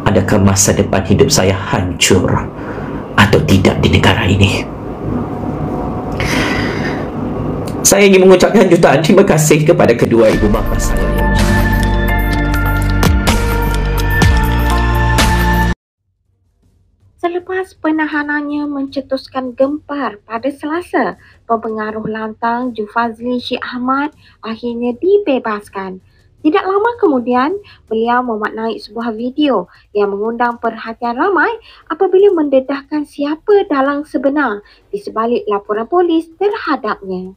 adakah masa depan hidup saya hancur atau tidak di negara ini. Saya ingin mengucapkan jutaan terima kasih kepada kedua ibu bapa saya. Selepas penahanannya mencetuskan gempar pada Selasa, pempengaruh lantang Jufazli Syed Ahmad akhirnya dibebaskan. Tidak lama kemudian, beliau memaknai sebuah video yang mengundang perhatian ramai apabila mendedahkan siapa dalang sebenar di sebalik laporan polis terhadapnya.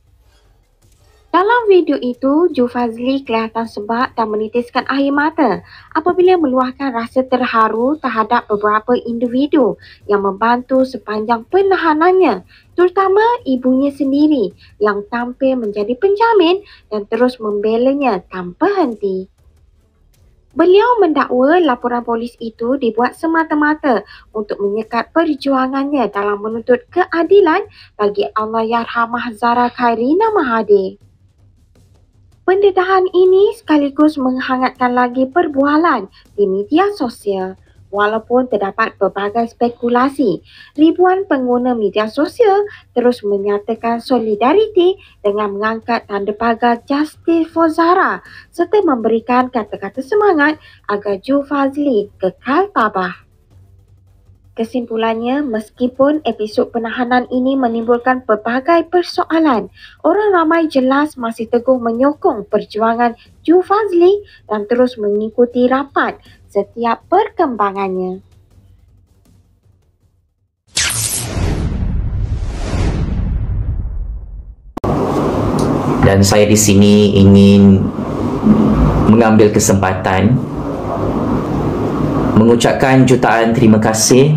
Dalam video itu, Jufazli kelihatan sebab dan menitiskan air mata apabila meluahkan rasa terharu terhadap beberapa individu yang membantu sepanjang penahanannya, terutama ibunya sendiri yang tampil menjadi penjamin dan terus membelanya tanpa henti. Beliau mendakwa laporan polis itu dibuat semata-mata untuk menyekat perjuangannya dalam menuntut keadilan bagi Allahyarhamah Zahra Khairina Mahathir. Pendedahan ini sekaligus menghangatkan lagi perbualan di media sosial. Walaupun terdapat pelbagai spekulasi, ribuan pengguna media sosial terus menyatakan solidariti dengan mengangkat tanda pagar Justice for Zahra serta memberikan kata-kata semangat agar Jufazli kekal tabah. Kesimpulannya, meskipun episod penahanan ini menimbulkan pelbagai persoalan, orang ramai jelas masih teguh menyokong perjuangan Jufazli dan terus mengikuti rapat setiap perkembangannya. Dan saya di sini ingin mengambil kesempatan mengucapkan jutaan terima kasih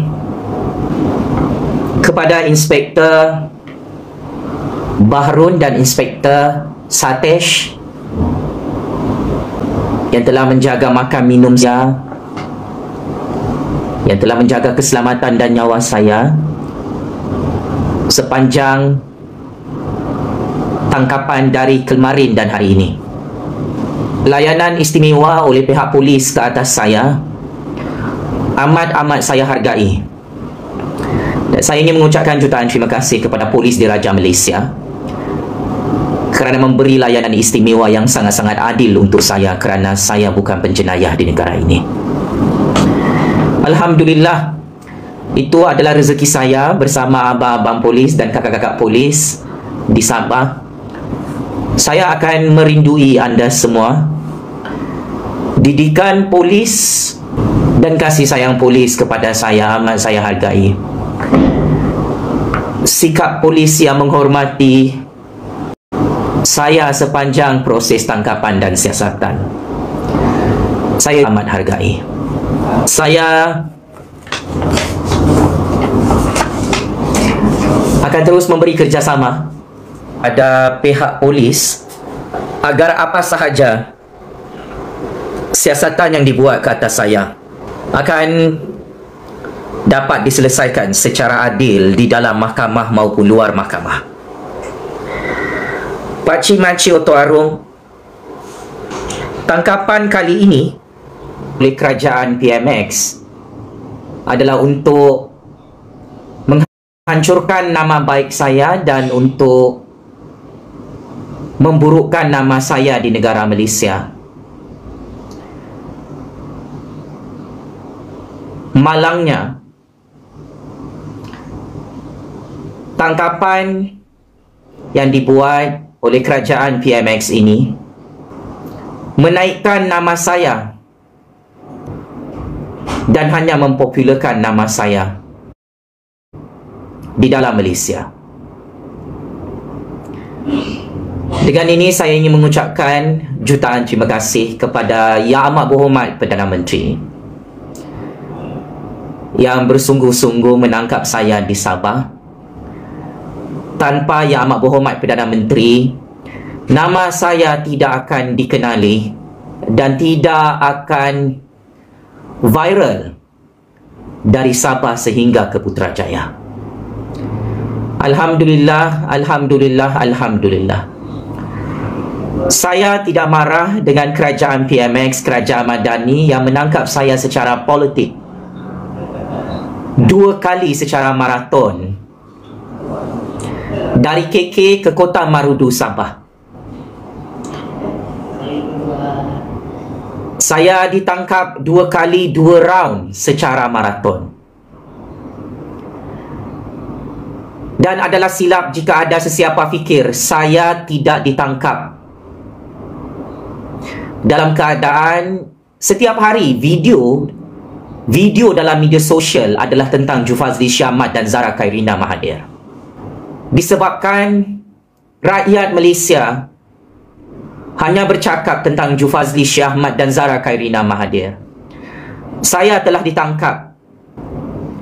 kepada Inspektor Bahrun dan Inspektor Satesh yang telah menjaga makan minum saya, yang telah menjaga keselamatan dan nyawa saya sepanjang tangkapan dari kemarin dan hari ini. Layanan istimewa oleh pihak polis ke atas saya amat saya hargai. Dan saya ingin mengucapkan jutaan terima kasih kepada polis Diraja Malaysia kerana memberi layanan istimewa yang sangat-sangat adil untuk saya kerana saya bukan penjenayah di negara ini. Alhamdulillah, itu adalah rezeki saya bersama abang-abang polis dan kakak-kakak polis di Sabah. Saya akan merindui anda semua. Didikan polis dan kasih sayang polis kepada saya amat saya hargai. Sikap polis yang menghormati saya sepanjang proses tangkapan dan siasatan, saya amat hargai. Saya akan terus memberi kerjasama pada pihak polis agar apa sahaja siasatan yang dibuat ke atas saya akan dapat diselesaikan secara adil di dalam mahkamah maupun luar mahkamah. Pakcik Makcik Oto Arung, tangkapan kali ini oleh kerajaan PMX adalah untuk menghancurkan nama baik saya dan untuk memburukkan nama saya di negara Malaysia. Malangnya, tangkapan yang dibuat oleh kerajaan PMX ini menaikkan nama saya dan hanya mempopularkan nama saya di dalam Malaysia. Dengan ini saya ingin mengucapkan jutaan terima kasih kepada Yang Amat Berhormat Perdana Menteri yang bersungguh-sungguh menangkap saya di Sabah. Tanpa Yang Amat Berhormat Perdana Menteri, nama saya tidak akan dikenali dan tidak akan viral dari Sabah sehingga ke Putrajaya. Alhamdulillah, Alhamdulillah, Alhamdulillah. Saya tidak marah dengan kerajaan PMX, kerajaan Madani yang menangkap saya secara politik 2 kali secara maraton dari KK ke Kota Marudu, Sabah. Saya ditangkap 2 kali 2 round secara maraton. Dan adalah silap jika ada sesiapa fikir saya tidak ditangkap. Dalam keadaan setiap hari video dalam media sosial adalah tentang Jufazli Shah Ahmad dan Zara Khairina Mahathir. Disebabkan rakyat Malaysia hanya bercakap tentang Jufazli Shah Ahmad dan Zara Khairina Mahathir, saya telah ditangkap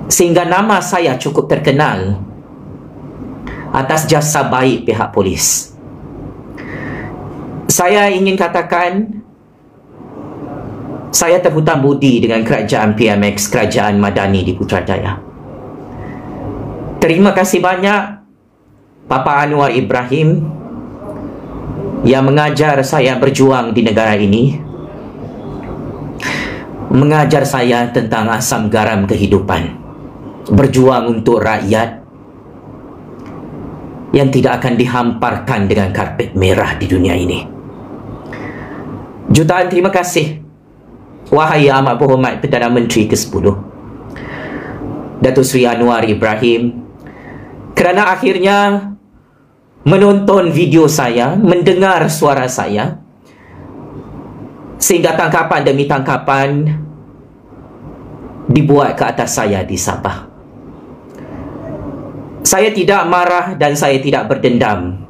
sehingga nama saya cukup terkenal atas jasa baik pihak polis. Saya ingin katakan saya terhutang budi dengan kerajaan PMX, Kerajaan Madani di Putrajaya. Terima kasih banyak Papa Anwar Ibrahim yang mengajar saya berjuang di negara ini, mengajar saya tentang asam garam kehidupan, berjuang untuk rakyat yang tidak akan dihamparkan dengan karpet merah di dunia ini. Jutaan terima kasih wahai Yang Amat Berhormat Perdana Menteri ke-10 Datuk Seri Anwar Ibrahim, kerana akhirnya menonton video saya, mendengar suara saya, sehingga tangkapan demi tangkapan dibuat ke atas saya di Sabah. Saya tidak marah dan saya tidak berdendam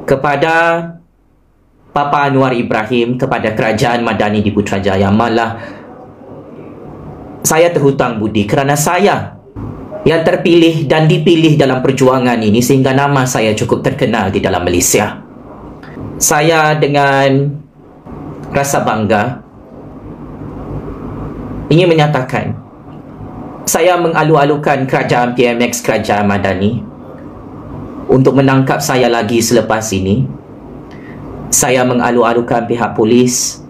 kepada Papa Anwar Ibrahim, kepada Kerajaan Madani di Putrajaya. Malah saya terhutang budi kerana saya yang terpilih dan dipilih dalam perjuangan ini sehingga nama saya cukup terkenal di dalam Malaysia. Saya dengan rasa bangga ingin menyatakan saya mengalu-alukan kerajaan PMX, Kerajaan Madani untuk menangkap saya lagi selepas ini. Saya mengalu-alukan pihak polis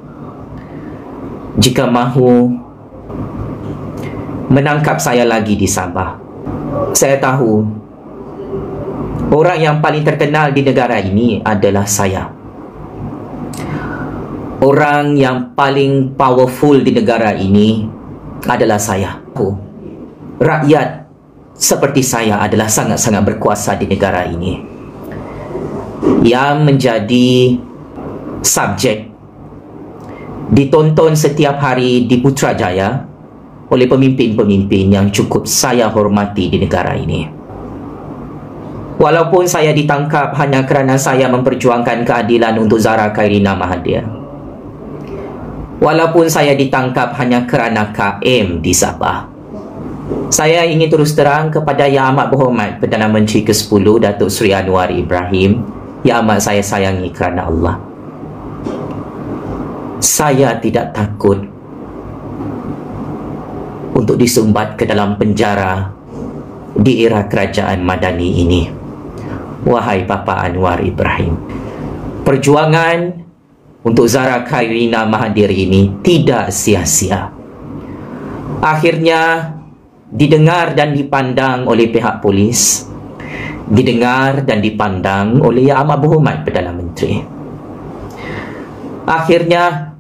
jika mahu menangkap saya lagi di Sabah. Saya tahu orang yang paling terkenal di negara ini adalah saya. Orang yang paling powerful di negara ini adalah saya. Rakyat seperti saya adalah sangat-sangat berkuasa di negara ini, yang menjadi subjek ditonton setiap hari di Putrajaya oleh pemimpin-pemimpin yang cukup saya hormati di negara ini. Walaupun saya ditangkap hanya kerana saya memperjuangkan keadilan untuk Zara Khairina Mahathir, walaupun saya ditangkap hanya kerana KM di Sabah, saya ingin terus terang kepada Yang Amat Berhormat Perdana Menteri ke-10 Datuk Seri Anwar Ibrahim yang amat saya sayangi kerana Allah, saya tidak takut untuk disumbat ke dalam penjara di era Kerajaan Madani ini. Wahai Papa Anwar Ibrahim, perjuangan untuk Zara Khairina Mahathir ini tidak sia-sia. Akhirnya didengar dan dipandang oleh pihak polis, didengar dan dipandang oleh Yang Amat Berhormat Perdana Menteri. Akhirnya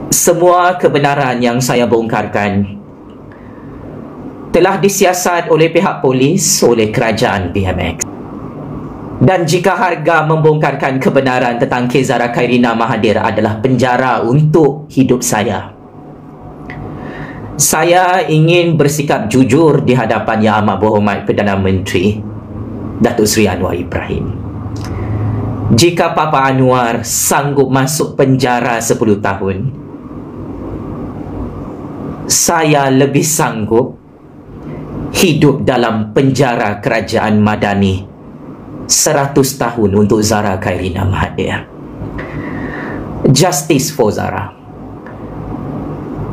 semua kebenaran yang saya bongkarkan telah disiasat oleh pihak polis, oleh kerajaan PMX. Dan jika harga membongkarkan kebenaran tentang kes Zara Khairina Mahathir adalah penjara untuk hidup saya ingin bersikap jujur di hadapan Yang Amat Berhormat Perdana Menteri Datuk Seri Anwar Ibrahim. Jika Papa Anwar sanggup masuk penjara 10 tahun, saya lebih sanggup hidup dalam penjara Kerajaan Madani 100 tahun untuk Zara Khairina Mahathir. Justice for Zara.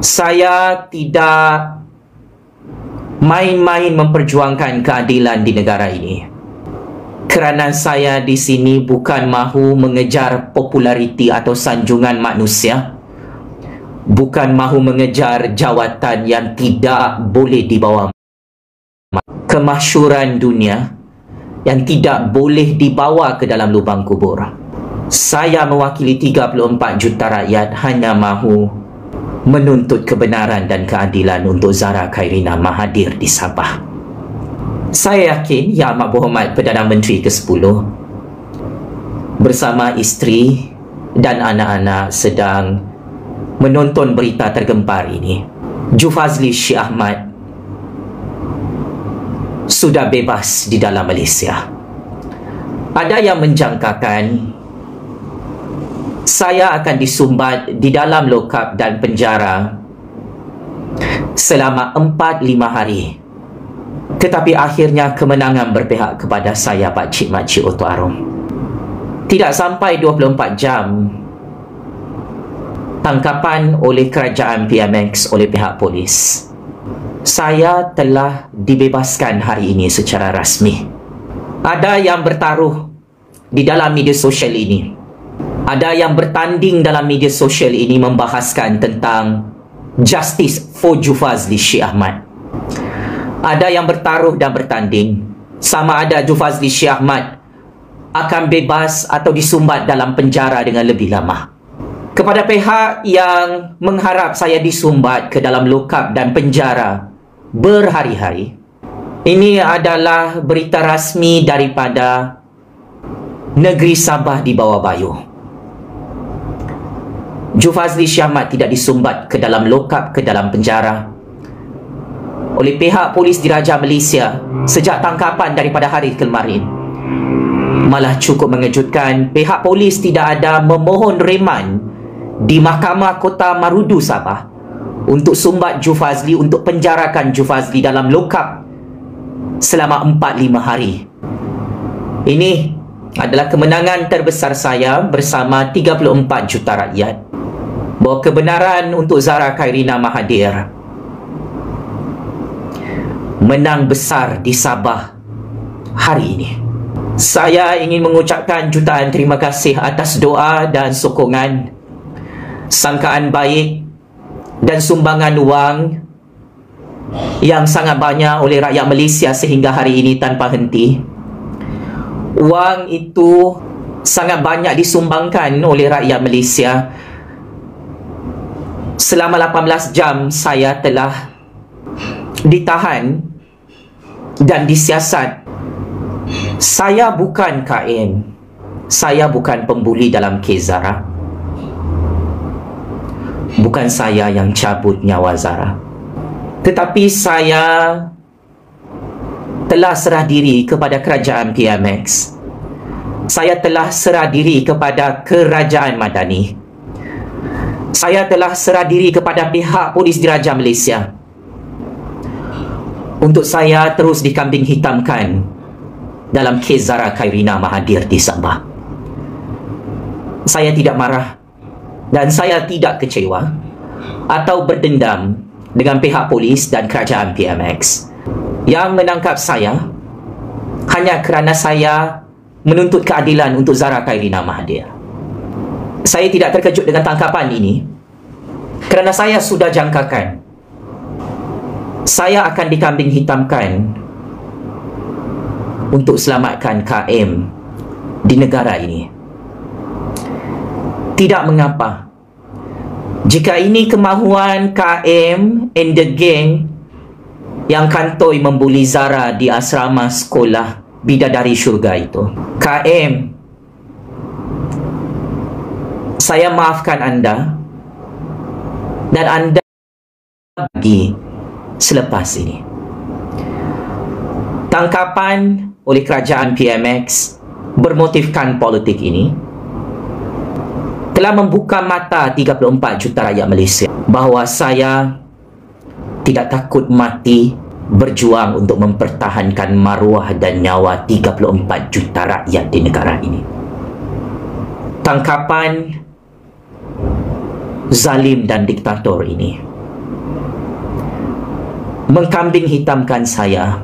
Saya tidak main-main memperjuangkan keadilan di negara ini, kerana saya di sini bukan mahu mengejar populariti atau sanjungan manusia, bukan mahu mengejar jawatan yang tidak boleh dibawa, kemasyhuran dunia yang tidak boleh dibawa ke dalam lubang kubur. Saya mewakili 34 juta rakyat hanya mahu menuntut kebenaran dan keadilan untuk Zahra Khairina Mahathir di Sabah. Saya yakin Yang Amat Berhormat Perdana Menteri ke-10 bersama isteri dan anak-anak sedang menonton berita tergempar ini. Jufazli Syekh Ahmad sudah bebas di dalam Malaysia. Ada yang menjangkakan saya akan disumbat di dalam lokap dan penjara selama 4-5 hari. Tetapi akhirnya kemenangan berpihak kepada saya, Pakcik Makcik Oto Arum. Tidak sampai 24 jam, tangkapan oleh kerajaan PMX oleh pihak polis. Saya telah dibebaskan hari ini secara rasmi. Ada yang bertaruh di dalam media sosial ini. Ada yang bertanding dalam media sosial ini membahaskan tentang justice for Jufazli Syekh Ahmad. Ada yang bertaruh dan bertanding sama ada Jufazli Syekh Ahmad akan bebas atau disumbat dalam penjara dengan lebih lama. Kepada pihak yang mengharap saya disumbat ke dalam lokap dan penjara berhari-hari, ini adalah berita rasmi daripada negeri Sabah di bawah Bayuh. Jufazli Syekh Ahmad tidak disumbat ke dalam lokap, ke dalam penjara oleh pihak polis Diraja Malaysia sejak tangkapan daripada hari kemarin. Malah cukup mengejutkan, pihak polis tidak ada memohon reman di Mahkamah Kota Marudu Sabah untuk sumbat Jufazli, untuk penjarakan Jufazli dalam lokap selama 4-5 hari. Ini adalah kemenangan terbesar saya bersama 34 juta rakyat, bahawa kebenaran untuk Zahra Khairina Mahathir menang besar di Sabah hari ini. Saya ingin mengucapkan jutaan terima kasih atas doa dan sokongan, sangkaan baik dan sumbangan wang yang sangat banyak oleh rakyat Malaysia sehingga hari ini tanpa henti. Wang itu sangat banyak disumbangkan oleh rakyat Malaysia. Selama 18 jam saya telah ditahan dan disiasat. Saya bukan KM. Saya bukan pembuli dalam kes Zahra. Bukan saya yang cabut nyawa Zahra. Tetapi saya telah serah diri kepada kerajaan PMX. Saya telah serah diri kepada kerajaan Madani. Saya telah serah diri kepada pihak polis Diraja Malaysia untuk saya terus dikambing hitamkan dalam kes Zahra Khairina Mahathir di Sabah. Saya tidak marah dan saya tidak kecewa atau berdendam dengan pihak polis dan kerajaan PMX yang menangkap saya hanya kerana saya menuntut keadilan untuk Zahra Khairina Mahathir. Saya tidak terkejut dengan tangkapan ini kerana saya sudah jangkakan saya akan dikambing hitamkan untuk selamatkan KM di negara ini. Tidak mengapa jika ini kemahuan KM and the gang yang kantoi membuli Zahra di asrama sekolah Bidadari Syurga itu. KM, saya maafkan anda dan anda bagi selepas ini. Tangkapan oleh kerajaan PMX bermotifkan politik ini telah membuka mata 34 juta rakyat Malaysia bahawa saya tidak takut mati berjuang untuk mempertahankan maruah dan nyawa 34 juta rakyat di negara ini. Tangkapan zalim dan diktator ini mengkambing hitamkan saya,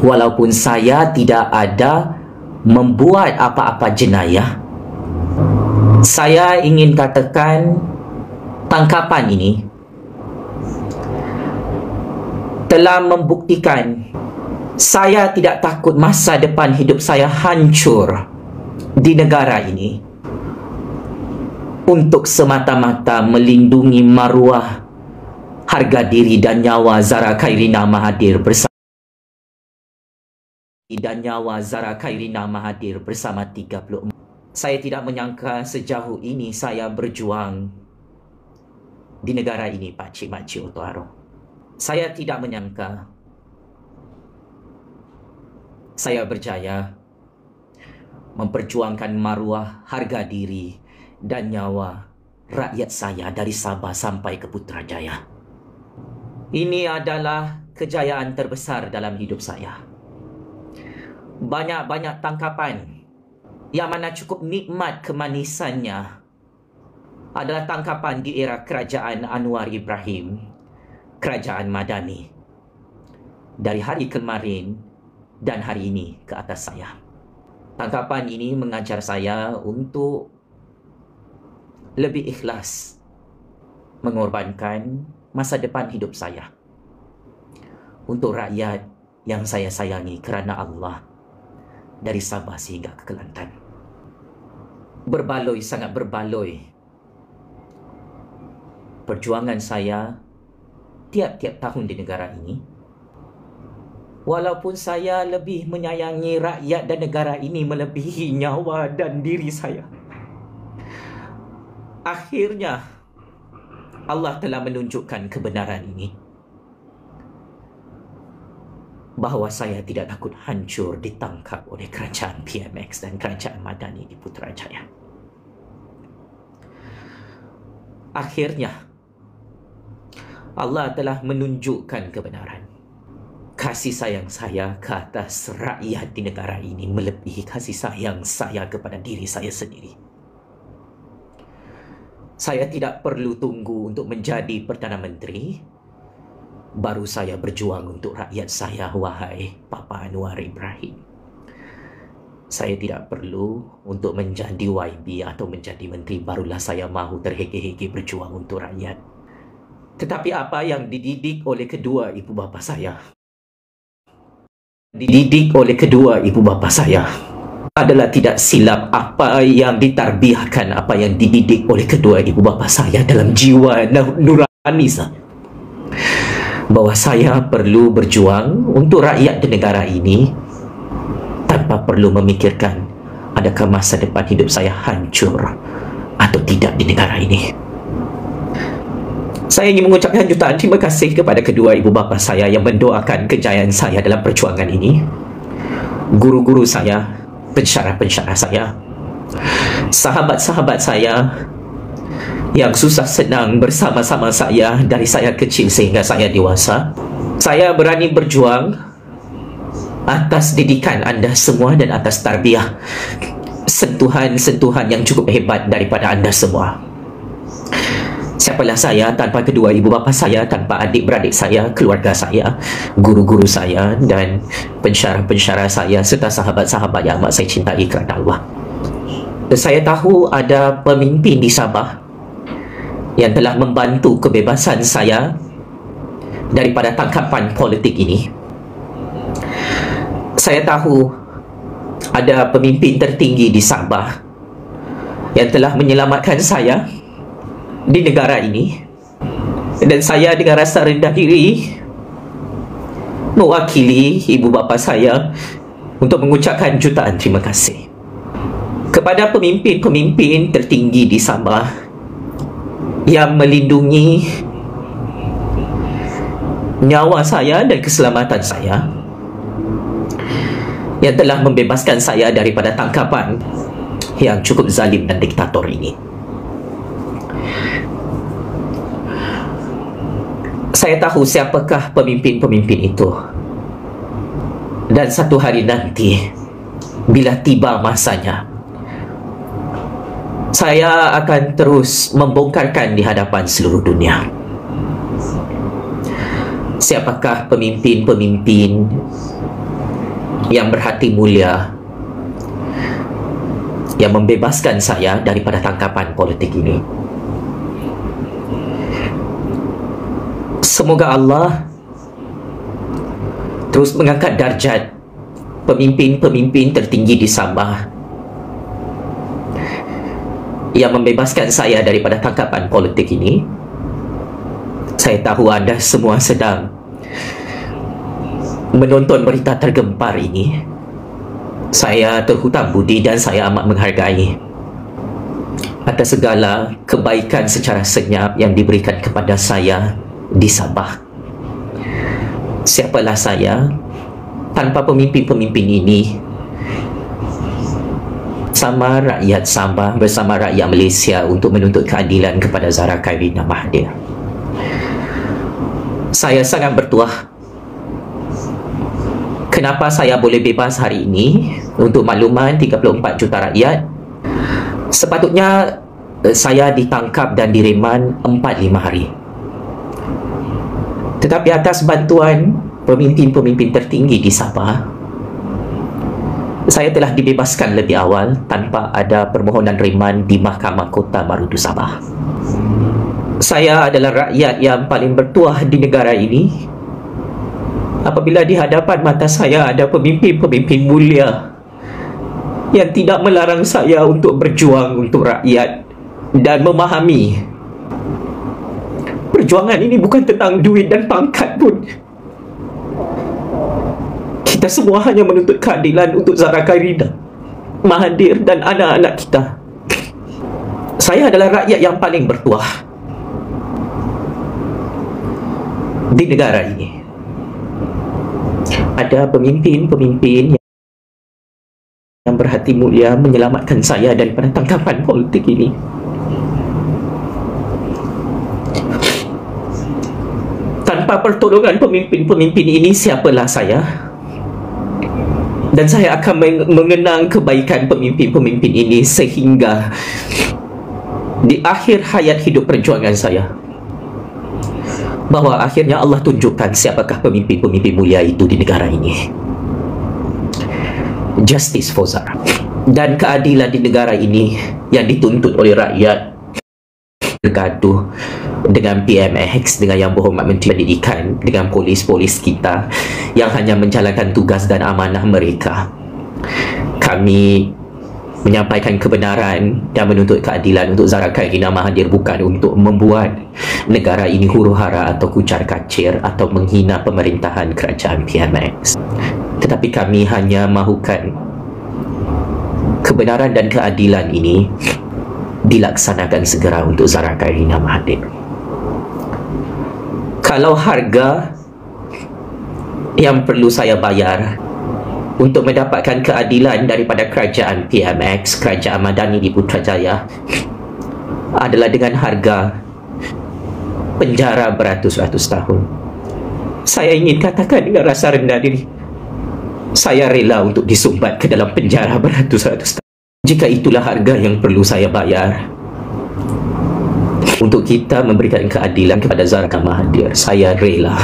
walaupun saya tidak ada membuat apa-apa jenayah. Saya ingin katakan Tangkapan ini telah membuktikan saya tidak takut masa depan hidup saya hancur di negara ini untuk semata-mata melindungi maruah, harga diri dan nyawa Zahra Khairina Mahathir bersama 34. Saya tidak menyangka sejauh ini saya berjuang di negara ini, Pakcik-makcik Oto Saya tidak menyangka saya berjaya memperjuangkan maruah, harga diri dan nyawa rakyat saya dari Sabah sampai ke Putrajaya. Ini adalah kejayaan terbesar dalam hidup saya. Banyak-banyak tangkapan yang mana cukup nikmat kemanisannya adalah tangkapan di era kerajaan Anwar Ibrahim, kerajaan Madani. Dari hari kemarin dan hari ini ke atas saya. Tangkapan ini mengajar saya untuk lebih ikhlas mengorbankan masa depan hidup saya untuk rakyat yang saya sayangi kerana Allah dari Sabah sehingga ke Kelantan. Berbaloi, sangat berbaloi perjuangan saya tiap-tiap tahun di negara ini. Walaupun saya lebih menyayangi rakyat dan negara ini melebihi nyawa dan diri saya, akhirnya Allah telah menunjukkan kebenaran ini, bahawa saya tidak takut hancur ditangkap oleh kerajaan PMX dan kerajaan Madani di Putrajaya. Akhirnya Allah telah menunjukkan kebenaran. Kasih sayang saya ke atas rakyat di negara ini melebihi kasih sayang saya kepada diri saya sendiri. Saya tidak perlu tunggu untuk menjadi Perdana Menteri baru saya berjuang untuk rakyat saya, wahai Papa Anwar Ibrahim. Saya tidak perlu untuk menjadi YB atau menjadi menteri barulah saya mahu terhege-hege berjuang untuk rakyat. Tetapi apa yang dididik oleh kedua ibu bapa saya adalah tidak silap apa yang ditarbiahkan, apa yang dididik oleh kedua ibu bapa saya dalam jiwa nurani saya, bahawa saya perlu berjuang untuk rakyat di negara ini tanpa perlu memikirkan adakah masa depan hidup saya hancur atau tidak di negara ini. Saya ingin mengucapkan jutaan terima kasih kepada kedua ibu bapa saya yang mendoakan kejayaan saya dalam perjuangan ini, guru-guru saya, pensyarah-pensyarah saya, sahabat-sahabat saya yang susah senang bersama-sama saya dari saya kecil sehingga saya dewasa. Saya berani berjuang atas didikan anda semua dan atas tarbiyah, sentuhan-sentuhan yang cukup hebat daripada anda semua. Siapalah saya tanpa kedua ibu bapa saya, tanpa adik-beradik saya, keluarga saya, guru-guru saya dan pensyarah-pensyarah saya serta sahabat-sahabat yang amat saya cintai kerana Allah. Saya tahu ada pemimpin di Sabah yang telah membantu kebebasan saya daripada tangkapan politik ini. Saya tahu ada pemimpin tertinggi di Sabah yang telah menyelamatkan saya di negara ini, dan saya dengan rasa rendah diri mewakili ibu bapa saya untuk mengucapkan jutaan terima kasih kepada pemimpin-pemimpin tertinggi di Sabah yang melindungi nyawa saya dan keselamatan saya, yang telah membebaskan saya daripada tangkapan yang cukup zalim dan diktator ini. Saya tahu siapakah pemimpin-pemimpin itu, dan satu hari nanti bila tiba masanya, saya akan terus membongkarkan di hadapan seluruh dunia siapakah pemimpin-pemimpin yang berhati mulia yang membebaskan saya daripada tangkapan politik ini. Semoga Allah terus mengangkat darjat pemimpin-pemimpin tertinggi di Sabah yang membebaskan saya daripada tangkapan politik ini. Saya tahu anda semua sedang menonton berita tergempar ini. Saya terhutang budi dan saya amat menghargai atas segala kebaikan secara senyap yang diberikan kepada saya di Sabah. Siapalah saya tanpa pemimpin-pemimpin ini, sama rakyat Sabah bersama rakyat Malaysia untuk menuntut keadilan kepada Zahra Khairina Mahathir. Saya sangat bertuah kenapa saya boleh bebas hari ini. Untuk makluman 34 juta rakyat, sepatutnya saya ditangkap dan direman 4-5 hari. Tetapi atas bantuan pemimpin-pemimpin tertinggi di Sabah, saya telah dibebaskan lebih awal tanpa ada permohonan reman di Mahkamah Kota Marudu Sabah. Saya adalah rakyat yang paling bertuah di negara ini apabila di hadapan mata saya ada pemimpin-pemimpin mulia yang tidak melarang saya untuk berjuang untuk rakyat dan memahami perjuangan ini bukan tentang duit dan pangkat pun. Kita semua hanya menuntut keadilan untuk Zahra Khairina Mahathir dan anak-anak kita. Saya adalah rakyat yang paling bertuah di negara ini. Ada pemimpin-pemimpin yang berhati mulia menyelamatkan saya daripada tangkapan politik ini. Tanpa pertolongan pemimpin-pemimpin ini, siapalah saya? Dan saya akan mengenang kebaikan pemimpin-pemimpin ini sehingga di akhir hayat hidup perjuangan saya, bahawa akhirnya Allah tunjukkan siapakah pemimpin-pemimpin mulia itu di negara ini. Justice for Zahra dan keadilan di negara ini yang dituntut oleh rakyat bergaduh dengan PMX, dengan Yang Berhormat Menteri Pendidikan, dengan polis-polis kita yang hanya menjalankan tugas dan amanah mereka. Kami menyampaikan kebenaran dan menuntut keadilan untuk Zahra Khairina Mahathir, bukan untuk membuat negara ini huru-hara atau kucar-kacir atau menghina pemerintahan kerajaan PMX. Tetapi kami hanya mahukan kebenaran dan keadilan ini dilaksanakan segera untuk Zahra Khairina Mahathir. Kalau harga yang perlu saya bayar untuk mendapatkan keadilan daripada kerajaan PMX, kerajaan Madani di Putrajaya, adalah dengan harga penjara beratus-ratus tahun, saya ingin katakan dengan rasa rendah diri, saya rela untuk disumbat ke dalam penjara beratus-ratus tahun. Jika itulah harga yang perlu saya bayar untuk kita memberikan keadilan kepada Zahra Mahathir, saya rela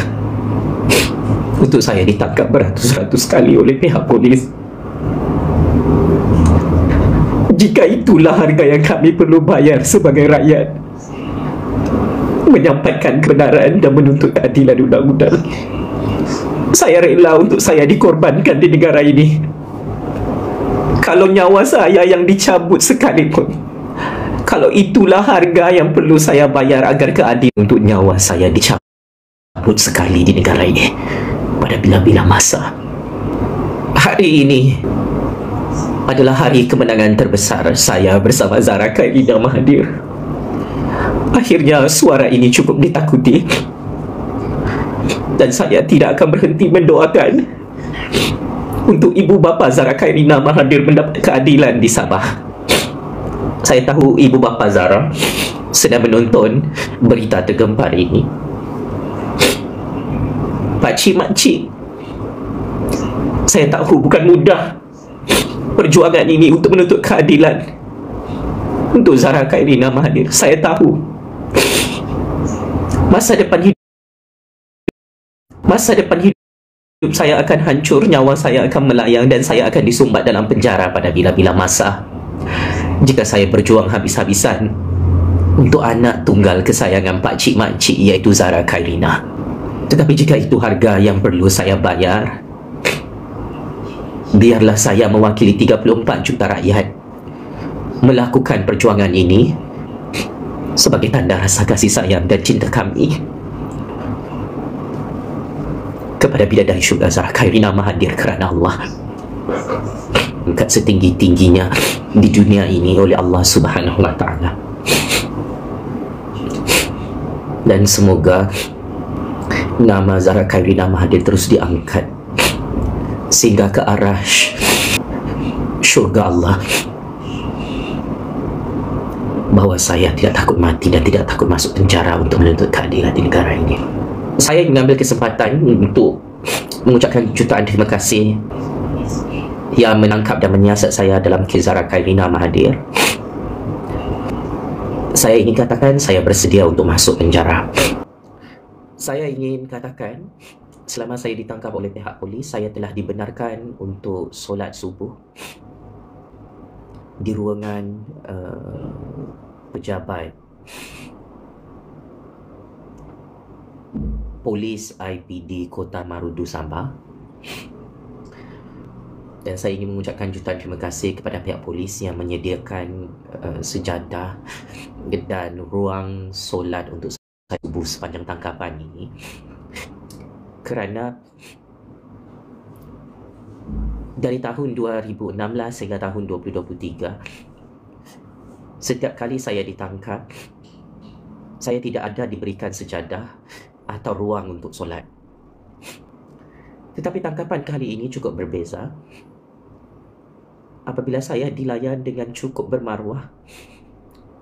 untuk saya ditangkap beratus-ratus kali oleh pihak polis. Jika itulah harga yang kami perlu bayar sebagai rakyat menyampaikan kebenaran dan menuntut keadilan undang-undang, saya rela untuk saya dikorbankan di negara ini. Kalau nyawa saya yang dicabut sekalipun, kalau itulah harga yang perlu saya bayar agar keadilan untuk nyawa saya dicabut sekali di negara ini pada bila-bila masa. Hari ini adalah hari kemenangan terbesar saya bersama Zahra Khairina Mahathir. Akhirnya suara ini cukup ditakuti, dan saya tidak akan berhenti mendoakan untuk ibu bapa Zahra Khairina Mahathir mendapat keadilan di Sabah. Saya tahu ibu bapa Zahra sedang menonton berita tergempar ini. Pakcik-makcik, saya tahu bukan mudah perjuangan ini untuk menuntut keadilan untuk Zahra Khairina Mahathir. Saya tahu masa depan hidup saya akan hancur, nyawa saya akan melayang, dan saya akan disumbat dalam penjara pada bila-bila masa jika saya berjuang habis-habisan untuk anak tunggal kesayangan pakcik-makcik iaitu Zara Khairina. Tetapi jika itu harga yang perlu saya bayar, biarlah saya mewakili 34 juta rakyat melakukan perjuangan ini sebagai tanda rasa kasih sayang dan cinta kami kepada bidadari syurga Zara Khairina Mahathir, kerana Allah angkat setinggi-tingginya di dunia ini oleh Allah Subhanahu wa Ta'ala. Dan semoga nama Zara Khairina Mahathir terus diangkat sehingga ke arah syurga Allah, bahawa saya tidak takut mati dan tidak takut masuk penjara untuk menuntut keadilan di negara ini. Saya mengambil kesempatan untuk mengucapkan jutaan terima kasih yang menangkap dan menyiasat saya dalam kes Zara Khairina Mahathir. Saya ingin katakan saya bersedia untuk masuk penjara. Saya ingin katakan selama saya ditangkap oleh pihak polis, saya telah dibenarkan untuk solat subuh di ruangan pejabat Polis IPD Kota Marudu Sabah. Dan saya ingin mengucapkan jutaan terima kasih kepada pihak polis yang menyediakan sejadah dan ruang solat untuk saya subuh sepanjang tangkapan ini. Kerana dari tahun 2016 hingga tahun 2023, setiap kali saya ditangkap, saya tidak ada diberikan sejadah atau ruang untuk solat. Tetapi tangkapan kali ini cukup berbeza. Apabila saya dilayan dengan cukup bermaruah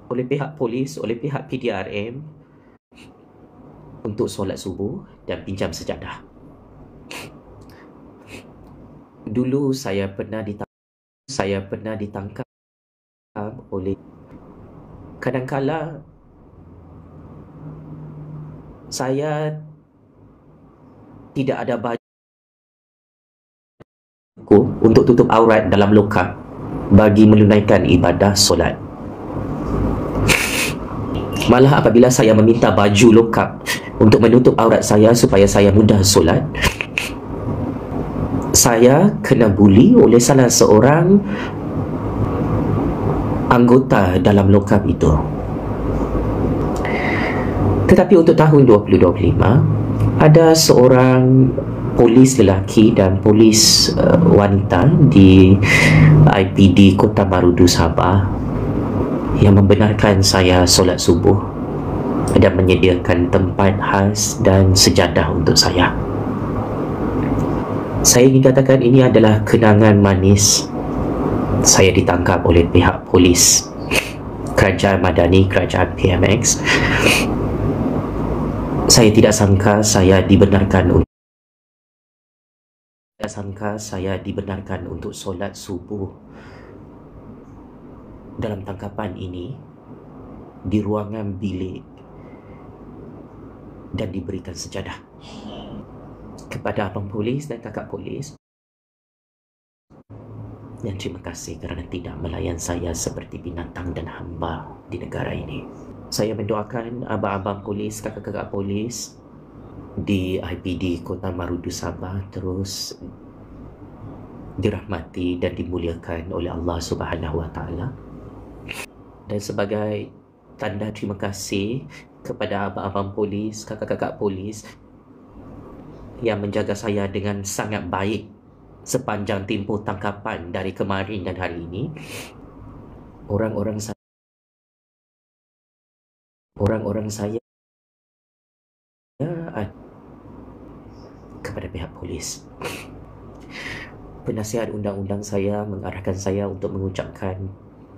oleh pihak polis, oleh pihak PDRM untuk solat subuh dan pinjam sejadah. Dulu saya pernah ditangkap oleh, kadangkala saya tidak ada baju untuk tutup aurat dalam lokap bagi menunaikan ibadah solat. Malah apabila saya meminta baju lokap untuk menutup aurat saya supaya saya mudah solat, saya kena buli oleh salah seorang anggota dalam lokap itu. Tetapi untuk tahun 2025, ada seorang polis lelaki dan polis wanita di IPD Kota Marudu Sabah yang membenarkan saya solat subuh dan menyediakan tempat khas dan sejadah untuk saya. Saya ingin katakan ini adalah kenangan manis saya ditangkap oleh pihak polis Kerajaan Madani, Kerajaan PMX. Saya tidak sangka saya dibenarkan untuk solat subuh dalam tangkapan ini di ruangan bilik dan diberikan sejadah. Kepada abang polis dan kakak polis, dan terima kasih kerana tidak melayan saya seperti binatang dan hamba di negara ini. Saya mendoakan abang-abang polis, kakak-kakak polis di IPD Kota Marudu Sabah terus dirahmati dan dimuliakan oleh Allah Subhanahu wa Ta'ala. Dan sebagai tanda terima kasih kepada abang-abang polis, kakak-kakak polis yang menjaga saya dengan sangat baik sepanjang tempoh tangkapan dari kemarin dan hari ini, orang-orang saya kepada pihak polis. Penasihat undang-undang saya mengarahkan saya untuk mengucapkan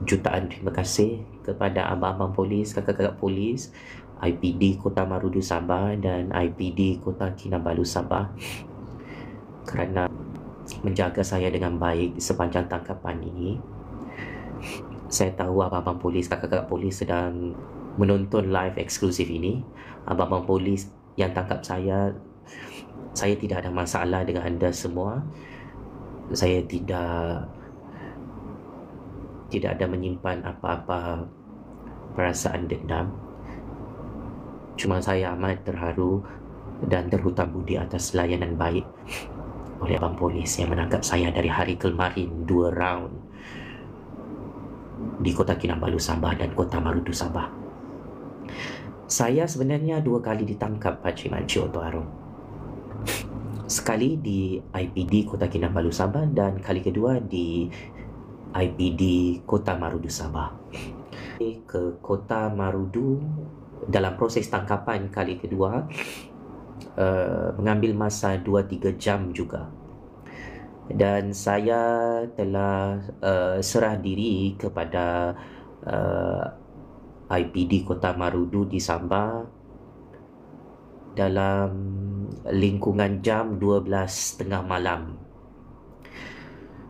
jutaan terima kasih kepada abang-abang polis, kakak-kakak polis IPD Kota Marudu Sabah dan IPD Kota Kinabalu Sabah kerana menjaga saya dengan baik sepanjang tangkapan ini. Saya tahu abang-abang polis, kakak-kakak polis sedang menonton live eksklusif ini. Abang-abang polis yang tangkap saya tidak ada masalah dengan anda semua. Saya tidak ada menyimpan apa-apa perasaan dendam. Cuma saya amat terharu dan terhutang budi atas layanan baik oleh abang polis yang menangkap saya dari hari kemarin 2 round di Kota Kinabalu Sabah dan Kota Marudu Sabah. Saya sebenarnya 2 kali ditangkap Pakcik-makcik Oto Arum. Sekali di IPD Kota Kinabalu Sabah dan kali kedua di IPD Kota Marudu Sabah. Ke Kota Marudu dalam proses tangkapan kali kedua mengambil masa 2-3 jam juga. Dan saya telah serah diri kepada IPD Kota Marudu di Sabah dalam lingkungan jam 12.30 malam.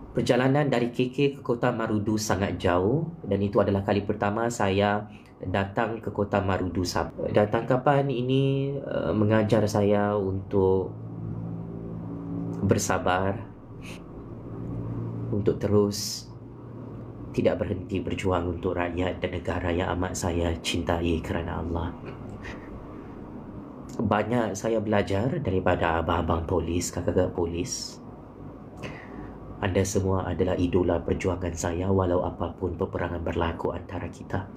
Perjalanan dari KK ke Kota Marudu sangat jauh dan itu adalah kali pertama saya datang ke Kota Marudu Sabah. Dan tangkapan ini mengajar saya untuk bersabar, untuk terus tidak berhenti berjuang untuk rakyat dan negara yang amat saya cintai kerana Allah. Banyak saya belajar daripada abang-abang polis, kakak-kakak polis. Anda semua adalah idola perjuangan saya walau apapun peperangan berlaku antara kita.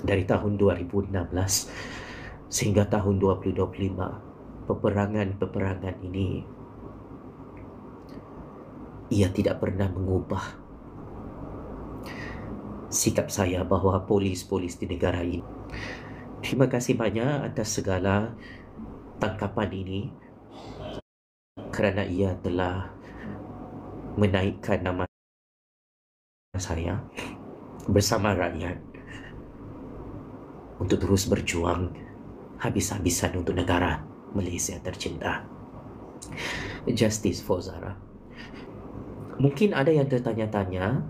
Dari tahun 2016 sehingga tahun 2025, peperangan ini ia tidak pernah mengubah sikap saya bahawa polis-polis di negara ini. Terima kasih banyak atas segala tangkapan ini kerana ia telah menaikkan nama saya bersama rakyat untuk terus berjuang habis-habisan untuk negara Malaysia tercinta. Justice for Zara. Mungkin ada yang tertanya-tanya,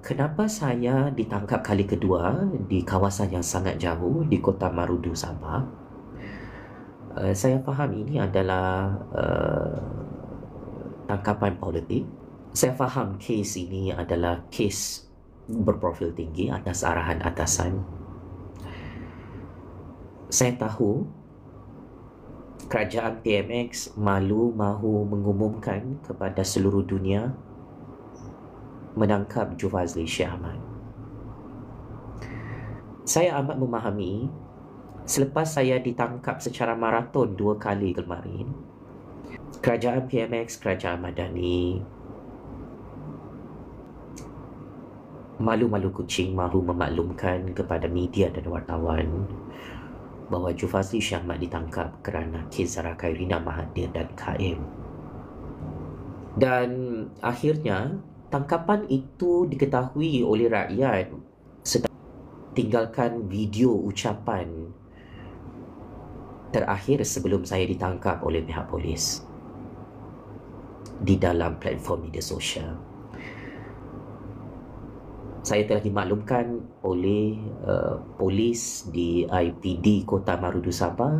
kenapa saya ditangkap kali kedua di kawasan yang sangat jauh di Kota Marudu Sabah? Saya faham ini adalah tangkapan politik. Saya faham kes ini adalah kes berprofil tinggi atas arahan atasan. Saya tahu kerajaan PMX mahu mengumumkan kepada seluruh dunia menangkap Jufazli Syekh Ahmad. Saya amat memahami selepas saya ditangkap secara maraton 2 kali kemarin, kerajaan PMX, kerajaan Madani malu-malu kucing mahu memaklumkan kepada media dan wartawan bahawa Jufazli Syekh Ahmad ditangkap kerana kes Zara Khairina Mahathir dan KM. Dan akhirnya tangkapan itu diketahui oleh rakyat sedang tinggalkan video ucapan terakhir sebelum saya ditangkap oleh pihak polis di dalam platform media sosial. Saya telah dimaklumkan oleh polis di IPD Kota Marudu Sabah.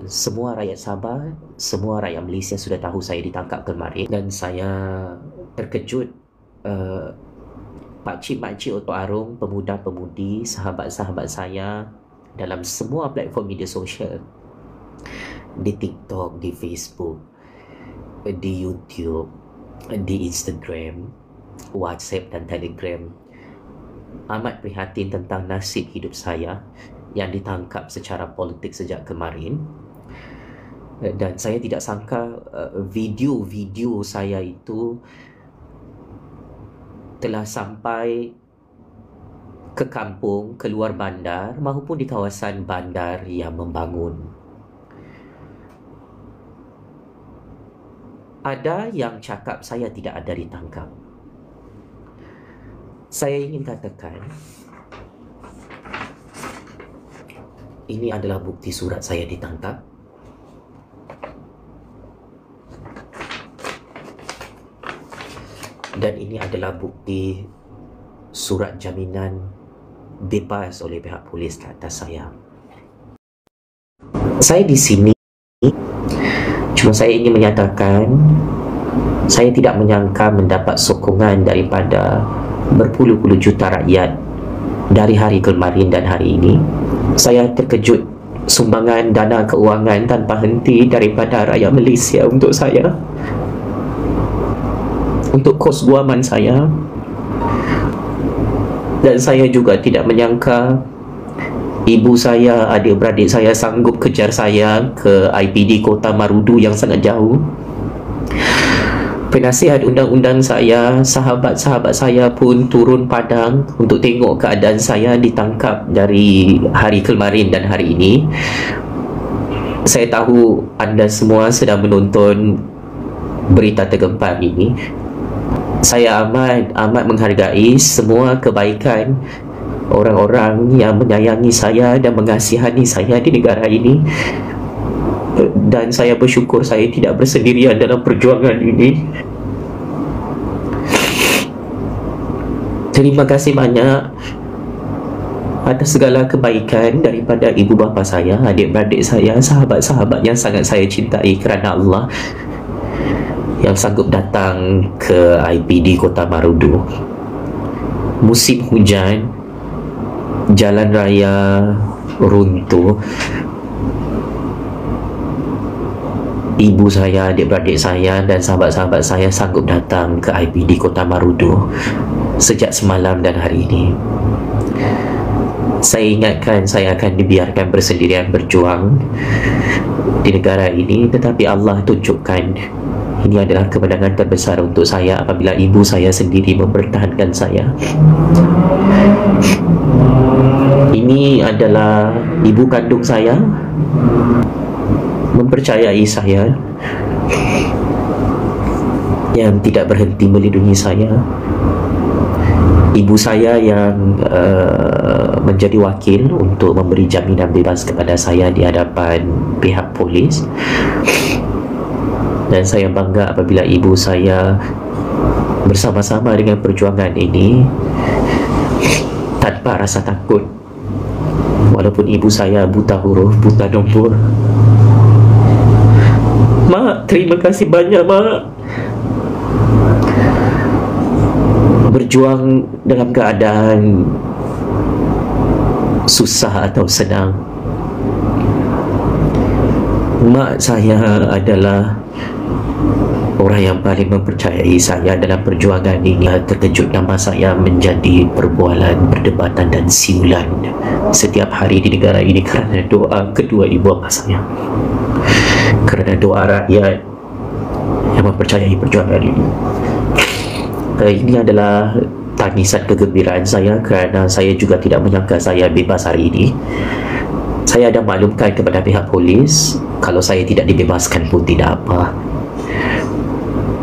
Semua rakyat Sabah, semua rakyat Malaysia sudah tahu saya ditangkap kemarin. Dan saya terkejut. Pakcik-makcik Oto Arum, pemuda-pemudi, sahabat-sahabat saya dalam semua platform media sosial, di TikTok, di Facebook, di YouTube, di Instagram, WhatsApp dan Telegram, amat prihatin tentang nasib hidup saya yang ditangkap secara politik sejak kemarin. Dan saya tidak sangka video-video saya itu telah sampai ke kampung, keluar bandar maupun di kawasan bandar yang membangun. Ada yang cakap saya tidak ada ditangkap. Saya ingin katakan, ini adalah bukti surat saya ditangkap. Dan ini adalah bukti surat jaminan bebas oleh pihak polis ke atas saya. Saya di sini cuma saya ingin menyatakan saya tidak menyangka mendapat sokongan daripada berpuluh-puluh juta rakyat dari hari kemarin dan hari ini. Saya terkejut sumbangan dana keuangan tanpa henti daripada rakyat Malaysia untuk saya, untuk kos guaman saya. Dan saya juga tidak menyangka ibu saya, adik-beradik saya sanggup kejar saya ke IPD Kota Marudu yang sangat jauh. Penasihat undang-undang saya, sahabat-sahabat saya pun turun padang untuk tengok keadaan saya ditangkap dari hari kemarin dan hari ini. Saya tahu anda semua sedang menonton berita tergempar ini. Saya amat menghargai semua kebaikan orang-orang yang menyayangi saya dan mengasihani saya di negara ini. Dan saya bersyukur saya tidak bersendirian dalam perjuangan ini. Terima kasih banyak atas segala kebaikan daripada ibu bapa saya, adik-beradik saya, sahabat-sahabat yang sangat saya cintai kerana Allah, yang sanggup datang ke IPD Kota Marudu. Musim hujan, jalan raya runtuh. Ibu saya, adik-beradik saya dan sahabat-sahabat saya sanggup datang ke IPD Kota Marudu sejak semalam dan hari ini. Saya ingatkan saya akan dibiarkan bersendirian berjuang di negara ini, tetapi Allah tunjukkan ini adalah kemenangan terbesar untuk saya apabila ibu saya sendiri mempertahankan saya. Ini adalah ibu kandung saya, mempercayai saya, yang tidak berhenti melindungi saya. Ibu saya yang menjadi wakil untuk memberi jaminan bebas kepada saya di hadapan pihak polis. Dan saya bangga apabila ibu saya bersama-sama dengan perjuangan ini tanpa rasa takut, walaupun ibu saya buta huruf, buta nombor. Mak, terima kasih banyak, Mak. Berjuang dalam keadaan susah atau senang, mak saya adalah orang yang paling mempercayai saya dalam perjuangan ini. Terkejut nama saya menjadi perbualan, perdebatan dan siulan setiap hari di negara ini kerana doa kedua ibu bapa saya, kerana doa rakyat yang mempercayai perjuangan ini. Ini adalah tangisan kegembiraan saya kerana saya juga tidak menyangka saya bebas hari ini. Saya dah maklumkan kepada pihak polis kalau saya tidak dibebaskan pun tidak apa,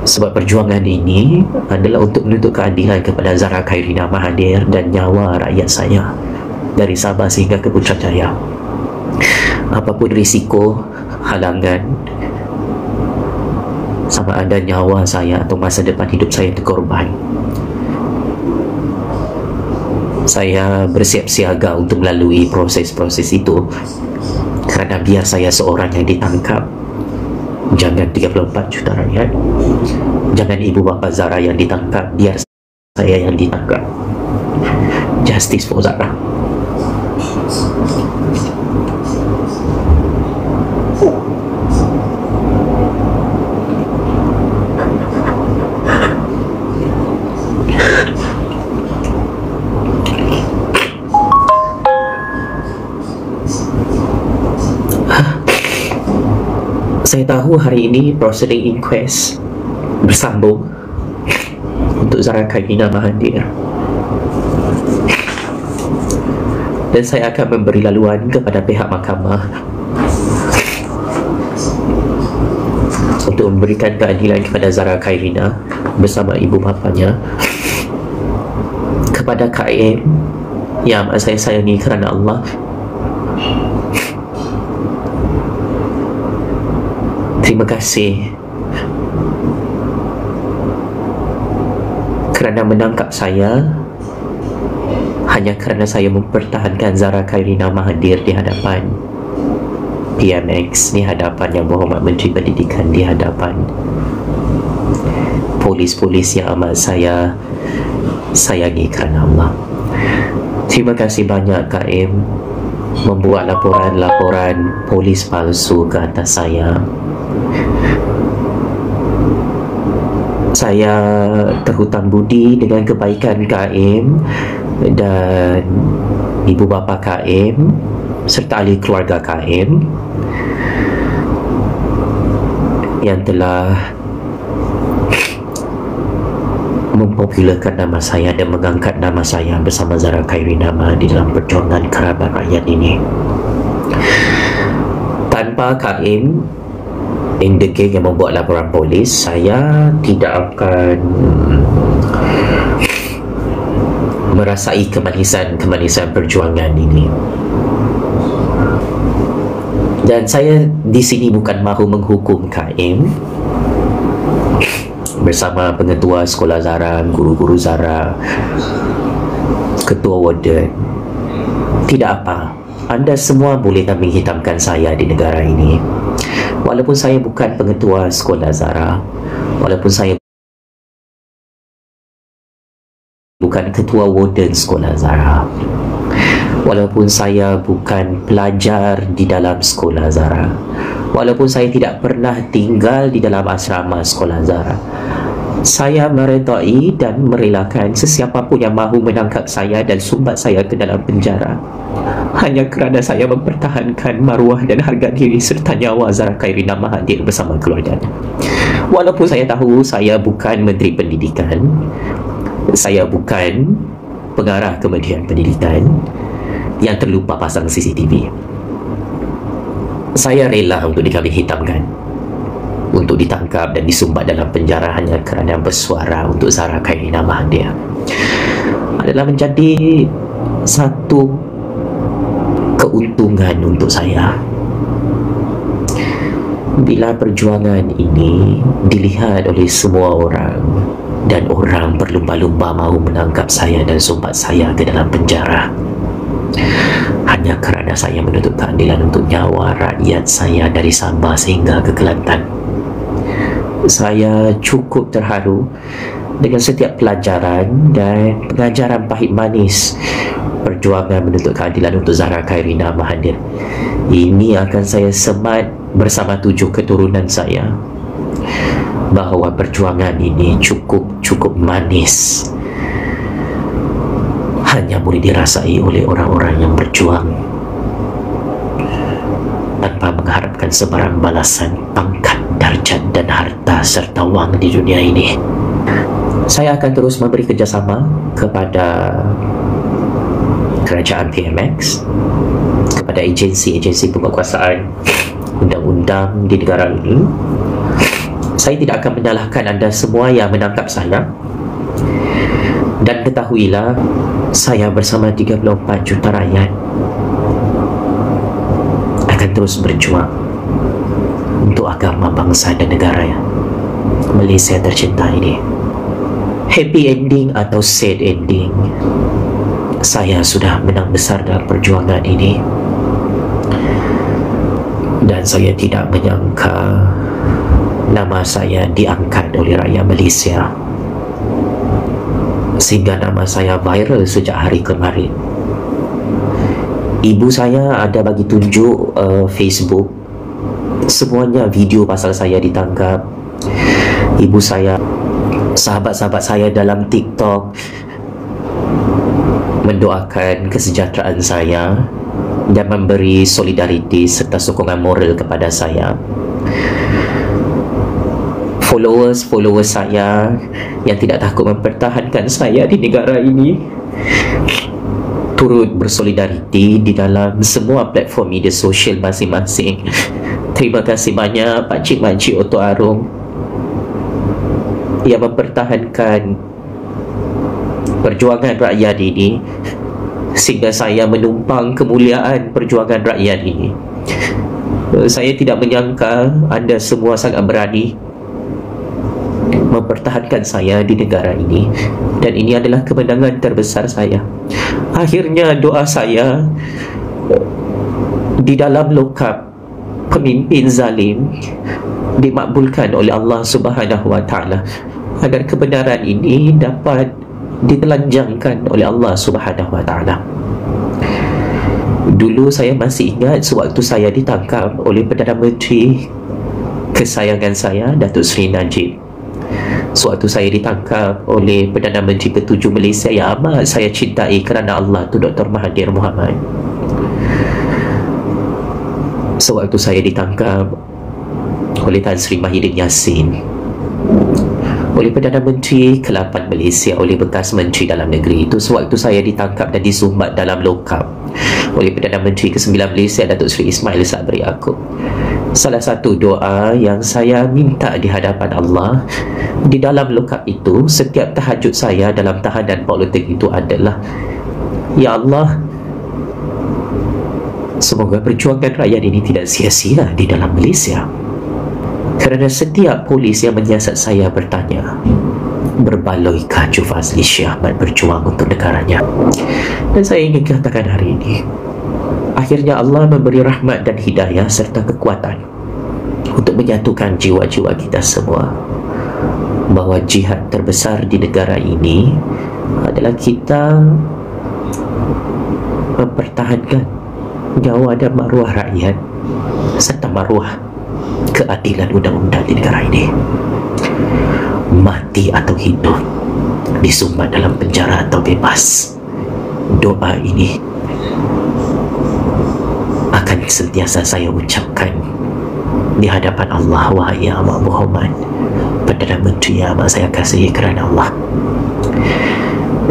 sebab perjuangan ini adalah untuk menuntut keadilan kepada Zahra Khairina Mahathir dan nyawa rakyat saya dari Sabah sehingga ke Putrajaya. Apapun risiko, halangan, sama ada nyawa saya atau masa depan hidup saya terkorban, saya bersiap siaga untuk melalui proses-proses itu. Kerana biar saya seorang yang ditangkap, jangan 34 juta rakyat, jangan ibu bapa Zahra yang ditangkap, biar saya yang ditangkap. Justice for Zahra. Saya tahu hari ini proceeding inquest bersambung untuk Zahra Khairina Mahathir, dan saya akan memberi laluan kepada pihak mahkamah untuk memberikan keadilan kepada Zahra Khairina bersama ibu bapanya, kepada KM yang amat saya sayangi kerana Allah. Terima kasih kerana menangkap saya hanya kerana saya mempertahankan Zahra Khairina Mahathir di hadapan PMX, di hadapan Yang Berhormat Menteri Pendidikan, di hadapan polis-polis yang amat saya sayangi kerana Allah. Terima kasih banyak Kak Im membuat laporan polis palsu ke atas saya. Saya terhutang budi dengan kebaikan Kak Im dan ibu bapa Kak Im serta ahli keluarga Kak Im yang telah mempopularkan nama saya dan mengangkat nama saya bersama Zahra Khairi Nama di dalam perjuangan kerabat rakyat ini. Tanpa Kak Im in the gang yang membuat laporan polis, saya tidak akan merasai kemanisan perjuangan ini. Dan saya di sini bukan mahu menghukum Kak Im bersama pengetua sekolah Zahra, guru-guru Zahra, ketua warden. Tidak apa, anda semua boleh kambing hitamkan saya di negara ini. Walaupun saya bukan pengetua sekolah Zahra, walaupun saya bukan ketua warden sekolah Zahra, walaupun saya bukan pelajar di dalam sekolah Zahra, walaupun saya tidak pernah tinggal di dalam asrama sekolah Zahra, saya meredai dan merelakan sesiapa pun yang mahu menangkap saya dan sumbat saya ke dalam penjara hanya kerana saya mempertahankan maruah dan harga diri serta nyawa Zahra Khairi Nama hadir bersama keluarganya. Walaupun saya tahu saya bukan Menteri Pendidikan, saya bukan pengarah Kementerian Pendidikan yang terlupa pasang CCTV. Saya rela untuk dikambing hitamkan, untuk ditangkap dan disumbat dalam penjara hanya kerana bersuara untuk Zahra Khairi Nama dia. Adalah menjadi satu keuntungan untuk saya bila perjuangan ini dilihat oleh semua orang dan orang berlumba-lumba mahu menangkap saya dan sumbat saya ke dalam penjara hanya kerana saya menuntut keadilan untuk nyawa rakyat saya dari Sabah sehingga ke Kelantan. Saya cukup terharu dengan setiap pelajaran dan pengajaran pahit manis perjuangan menuntut keadilan untuk Zahra Khairi Nama hadir. Ini akan saya semat bersama 7 keturunan saya bahawa perjuangan ini cukup manis, hanya boleh dirasai oleh orang-orang yang berjuang tanpa mengharapkan sebarang balasan pangkat, darjat dan harta serta wang di dunia ini. Saya akan terus memberi kerjasama kepada kerajaan PMX, kepada agensi-agensi penguasaan undang-undang di negara ini. Saya tidak akan menyalahkan anda semua yang menangkap saya. Dan ketahuilah, saya bersama 34 juta rakyat akan terus berjuang untuk agama, bangsa dan negara Malaysia tercinta ini. Happy ending atau sad ending, saya sudah menang besar dalam perjuangan ini. Dan saya tidak menyangka nama saya diangkat oleh rakyat Malaysia sehingga nama saya viral sejak hari kemarin. Ibu saya ada bagi tunjuk Facebook, semuanya video pasal saya ditangkap. Ibu saya, sahabat-sahabat saya dalam TikTok mendoakan kesejahteraan saya dan memberi solidariti serta sokongan moral kepada saya. Followers saya yang tidak takut mempertahankan saya di negara ini turut bersolidariti di dalam semua platform media sosial masing-masing. Terima kasih banyak Pakcik Makcik Oto Arum yang mempertahankan perjuangan rakyat ini sehingga saya menumpang kemuliaan perjuangan rakyat ini. Saya tidak menyangka anda semua sangat berani mempertahankan saya di negara ini, dan ini adalah kemenangan terbesar saya. Akhirnya doa saya di dalam lokap pemimpin zalim dimakbulkan oleh Allah Subhanahu wa taala agar kebenaran ini dapat ditelanjangkan oleh Allah Subhanahu Wa Taala. Dulu saya masih ingat sewaktu saya ditangkap oleh Perdana Menteri kesayangan saya, Datuk Seri Najib. Sewaktu saya ditangkap oleh Perdana Menteri ke-7 Malaysia yang amat saya cintai kerana Allah, tu Dr. Mahathir Mohamad. Sewaktu saya ditangkap oleh Tan Sri Mahidin Yassin, oleh Perdana Menteri ke-8 Malaysia, oleh bekas Menteri Dalam Negeri. Itu sewaktu saya ditangkap dan disumbat dalam lokap oleh Perdana Menteri ke-9 Malaysia, Datuk Seri Ismail Sabri Yaakob. Salah satu doa yang saya minta di hadapan Allah di dalam lokap itu, setiap tahajud saya dalam tahanan politik itu adalah, Ya Allah, semoga perjuangan rakyat ini tidak sia-sia di dalam Malaysia. Kerana setiap polis yang menyiasat saya bertanya, berbaloikah Jufazli Syekh Ahmad berjuang untuk negaranya? Dan saya ingin katakan hari ini, akhirnya Allah memberi rahmat dan hidayah serta kekuatan untuk menyatukan jiwa-jiwa kita semua, bahawa jihad terbesar di negara ini adalah kita mempertahankan nyawa dan maruah rakyat serta maruah keadilan undang-undang di negara ini. Mati atau hidup, disumbat dalam penjara atau bebas, doa ini akan sentiasa saya ucapkan di hadapan Allah. Wahai Ahmad Muhammad, Perdana Menteri yang amat saya kasihi kerana Allah.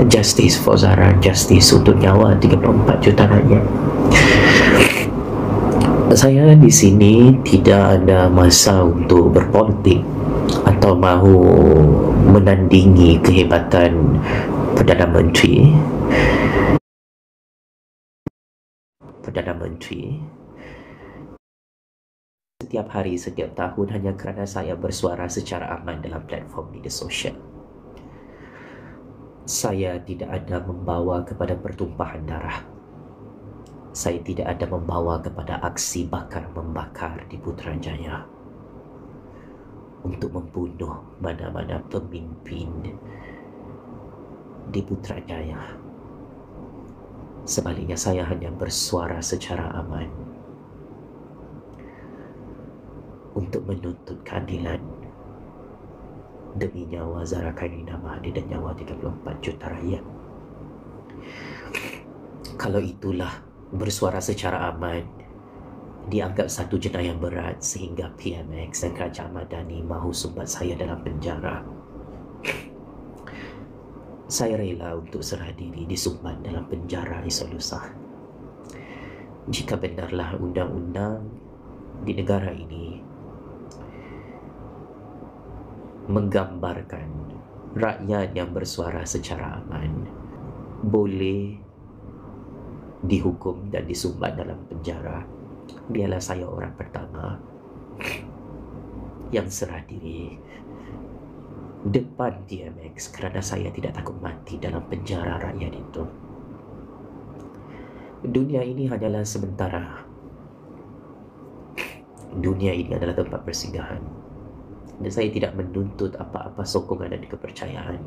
Justice for Zahra, justice untuk nyawa 34 juta rakyat. Saya di sini tidak ada masa untuk berpolitik atau mahu menandingi kehebatan Perdana Menteri. Setiap hari, setiap tahun hanya kerana saya bersuara secara aman dalam platform media sosial. Saya tidak ada membawa kepada pertumpahan darah. Saya tidak ada membawa kepada aksi bakar-membakar di Putrajaya untuk membunuh mana-mana pemimpin di Putrajaya. Sebaliknya, saya hanya bersuara secara aman untuk menuntut keadilan demi nyawa Zahra Karnina Mahdi dan nyawa 34 juta rakyat. Kalau itulah bersuara secara aman dianggap satu jenayah berat sehingga PMX dan Kerajaan Madani mahu sumbat saya dalam penjara, saya rela untuk serah diri disumbat dalam penjara esok lusa. Jika benarlah undang-undang di negara ini menggambarkan rakyat yang bersuara secara aman boleh dihukum dan disumbat dalam penjara, biarlah saya orang pertama yang serah diri depan DMX kerana saya tidak takut mati dalam penjara rakyat itu. Dunia ini hanyalah sementara. Dunia ini adalah tempat persinggahan, dan saya tidak menuntut apa-apa sokongan dan kepercayaan,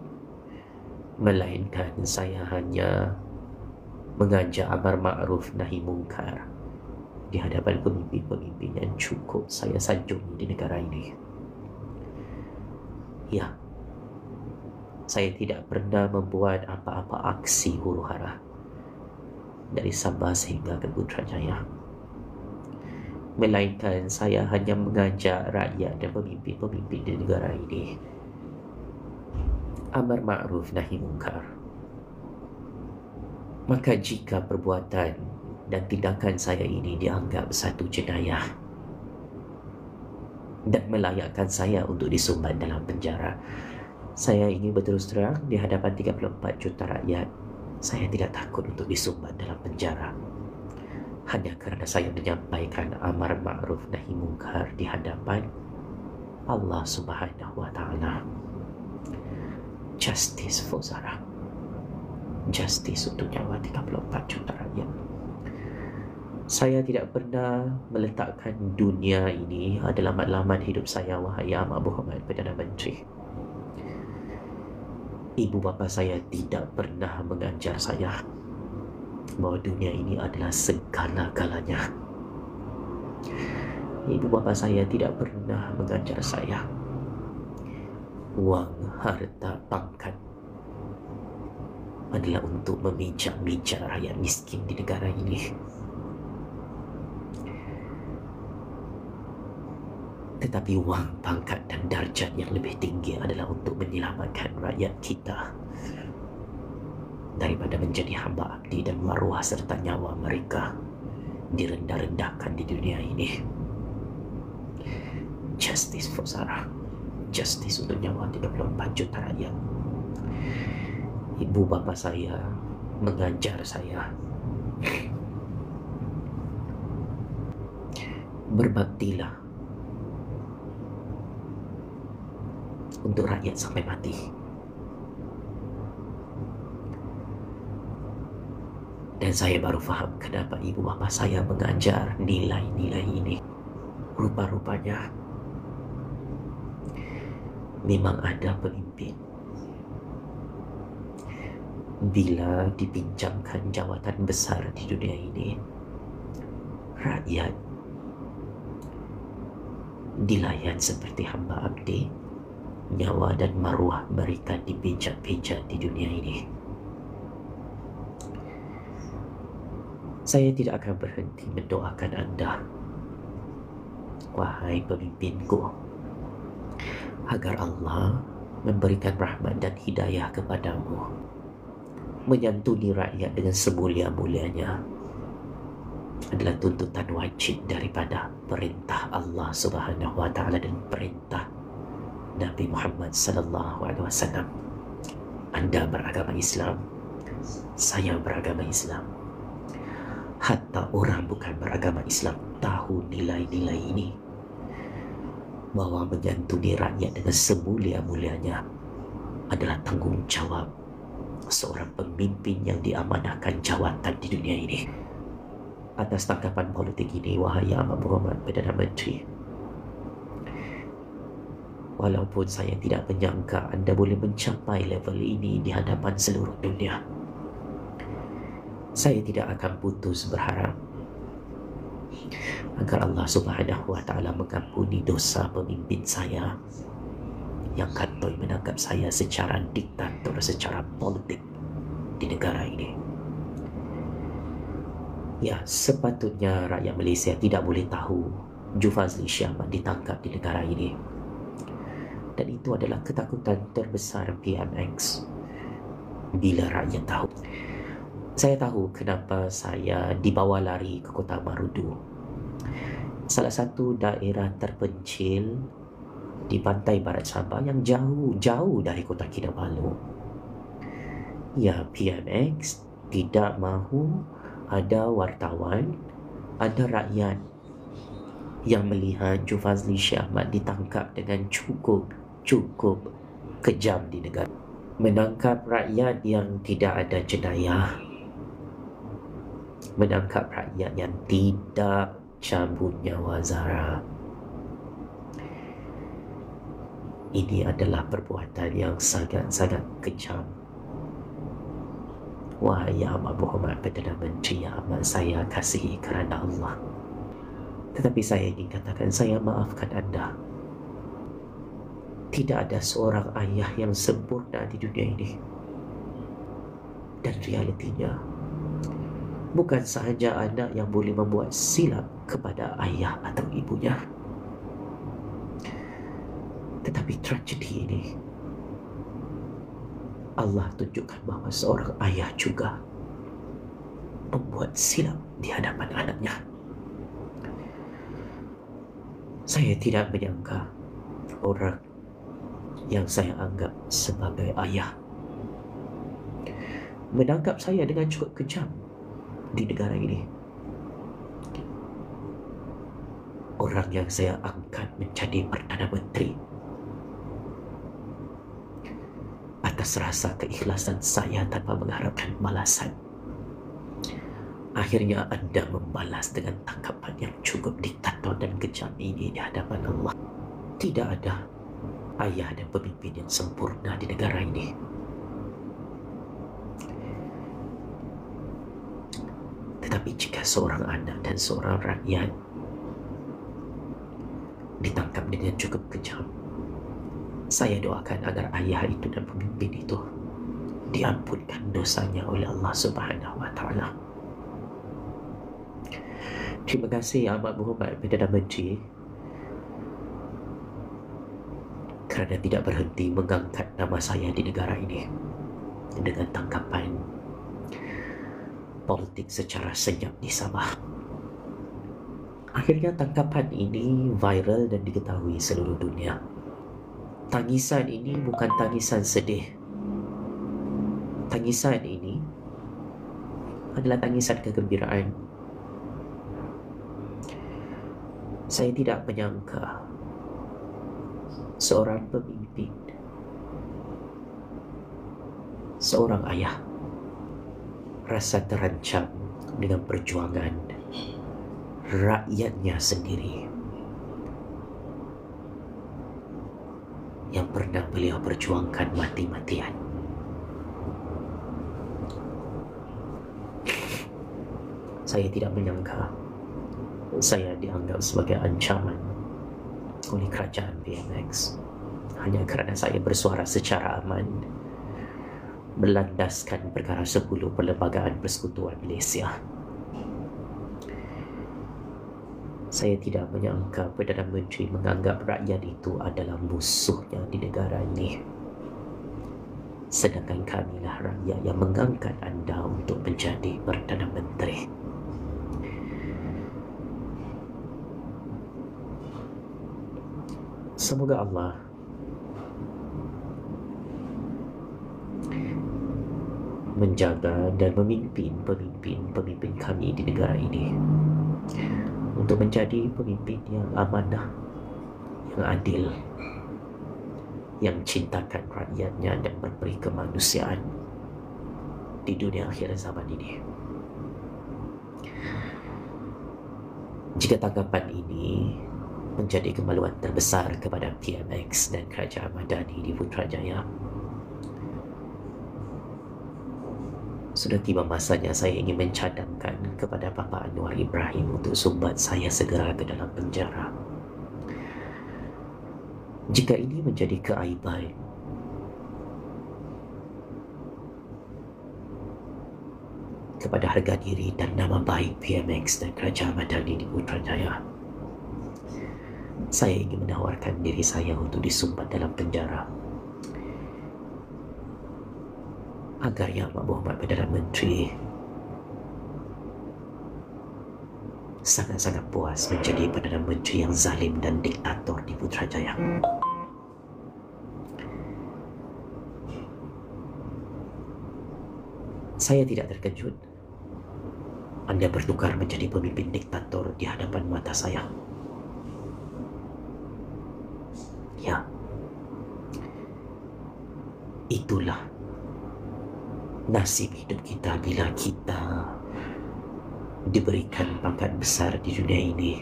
melainkan saya hanya mengajak amar ma'ruf nahi mungkar di hadapan pemimpin-pemimpin yang cukup saya sanjungi di negara ini. Ya, saya tidak pernah membuat apa-apa aksi huru-hara dari Sabah sehingga ke Putrajaya, melainkan saya hanya mengajak rakyat dan pemimpin-pemimpin di negara ini amar ma'ruf nahi mungkar. Maka jika perbuatan dan tindakan saya ini dianggap satu jenayah dan melayakkan saya untuk disumbat dalam penjara, saya ingin berterus terang di hadapan 34 juta rakyat, saya tidak takut untuk disumbat dalam penjara hanya kerana saya menyampaikan amar ma'ruf nahi mungkar di hadapan Allah Subhanahu Wa Taala. Justice for Zahra, justice untuk nyawa 34 juta rakyat. Saya tidak pernah meletakkan dunia ini adalah laman hidup saya, wahai Ahmad Muhammad Perdana Menteri. Ibu bapa saya tidak pernah mengajar saya bahawa dunia ini adalah segala-galanya. Ibu bapa saya tidak pernah mengajar saya wang, harta, pangkat adalah untuk memijak-mijak rakyat miskin di negara ini. Tetapi wang, pangkat dan darjat yang lebih tinggi adalah untuk menyelamatkan rakyat kita daripada menjadi hamba abdi dan maruah serta nyawa mereka direndah-rendahkan di dunia ini. Justice for Sarah, justice untuk nyawa 34 juta rakyat. Ibu bapa saya mengajar saya berbaktilah untuk rakyat sampai mati. Dan saya baru faham kenapa ibu bapa saya mengajar nilai-nilai ini. Rupa-rupanya memang ada pemimpin bila dipinjamkan jawatan besar di dunia ini, rakyat dilayan seperti hamba abdi, nyawa dan maruah mereka dipijak-pijak di dunia ini. Saya tidak akan berhenti mendoakan anda, wahai pemimpinku, agar Allah memberikan rahmat dan hidayah kepadamu, menyantuni rakyat dengan semulia-mulianya adalah tuntutan wajib daripada perintah Allah Subhanahu wa taala dan perintah Nabi Muhammad sallallahu alaihi wasallam. Anda beragama Islam, saya beragama Islam. Hatta orang bukan beragama Islam tahu nilai-nilai ini, bahawa menyantuni rakyat dengan semulia-mulianya adalah tanggungjawab seorang pemimpin yang diamanahkan jawatan di dunia ini. Atas tangkapan politik ini, wahai Yang Amat Berhormat Perdana Menteri, walaupun saya tidak menyangka anda boleh mencapai level ini di hadapan seluruh dunia, saya tidak akan putus berharap agar Allah Subhanahu wa taala mengampuni dosa pemimpin saya yang katoi menangkap saya secara diktator, secara politik di negara ini. Ya, sepatutnya rakyat Malaysia tidak boleh tahu Jufazli Syah Ahmad ditangkap di negara ini. Dan itu adalah ketakutan terbesar PMX bila rakyat tahu. Saya tahu kenapa saya dibawa lari ke Kota Marudu, salah satu daerah terpencil di pantai barat Sabah yang jauh dari Kota Kinabalu. Ya, PMX tidak mahu ada wartawan, ada rakyat yang melihat Jufazli Syah Ahmad ditangkap dengan cukup kejam di negara. Menangkap rakyat yang tidak ada jenayah, menangkap rakyat yang tidak cabut nyawa Zara. Ini adalah perbuatan yang sangat-sangat kejam. Wahai Yang Amat Berhormat Perdana Menteri yang amat saya kasihi kerana Allah, tetapi saya ingin katakan, saya maafkan anda. Tidak ada seorang ayah yang sempurna di dunia ini. Dan realitinya, bukan sahaja anak yang boleh membuat silap kepada ayah atau ibunya, tetapi tragedi ini Allah tunjukkan bahawa seorang ayah juga membuat silap di hadapan anaknya. Saya tidak menyangka orang yang saya anggap sebagai ayah menangkap saya dengan cukup kejam di negara ini. Orang yang saya angkat menjadi Perdana Menteri atas rasa keikhlasan saya tanpa mengharapkan balasan, akhirnya anda membalas dengan tangkapan yang cukup diktator dan kejam ini di hadapan Allah. Tidak ada ayah dan pemimpin yang sempurna di negara ini. Tetapi jika seorang anak dan seorang rakyat ditangkap dengan cukup kejam, saya doakan agar ayah itu dan pemimpin itu diampunkan dosanya oleh Allah Subhanahu wa Ta'ala. Terima kasih Amat Berhormat Perdana Menteri kerana tidak berhenti mengangkat nama saya di negara ini dengan tangkapan politik secara senyap di Sabah. Akhirnya tangkapan ini viral dan diketahui seluruh dunia. Tangisan ini bukan tangisan sedih. Tangisan ini adalah tangisan kegembiraan. Saya tidak menyangka seorang pemimpin, seorang ayah rasa terancam dengan perjuangan rakyatnya sendiri yang pernah beliau perjuangkan mati-matian. Saya tidak menyangka saya dianggap sebagai ancaman oleh kerajaan PMX hanya kerana saya bersuara secara aman berlandaskan perkara 10 Perlembagaan Persekutuan Malaysia. Saya tidak menyangka Perdana Menteri menganggap rakyat itu adalah musuhnya di negara ini, sedangkan kamilah rakyat yang mengangkat anda untuk menjadi Perdana Menteri. Semoga Allah menjaga dan memimpin pemimpin kami di negara ini untuk menjadi pemimpin yang amanah, yang adil, yang cintakan rakyatnya dan memberi kemanusiaan di dunia akhir zaman ini. Jika tanggapan ini menjadi kemaluan terbesar kepada PMX dan Kerajaan Madani di Putrajaya, sudah tiba masanya saya ingin mencadangkan kepada Bapa Anwar Ibrahim untuk sumbat saya segera ke dalam penjara. Jika ini menjadi keaiban, kepada harga diri dan nama baik PMX dan Kerajaan Madani di Putrajaya, saya ingin menawarkan diri saya untuk disumbat dalam penjara agar Yang Amat Berhormat Perdana Menteri sangat-sangat puas menjadi Perdana Menteri yang zalim dan diktator di Putrajaya. Saya tidak terkejut anda bertukar menjadi pemimpin diktator di hadapan mata saya. Ya, itulah nasib hidup kita bila kita diberikan pangkat besar di dunia ini.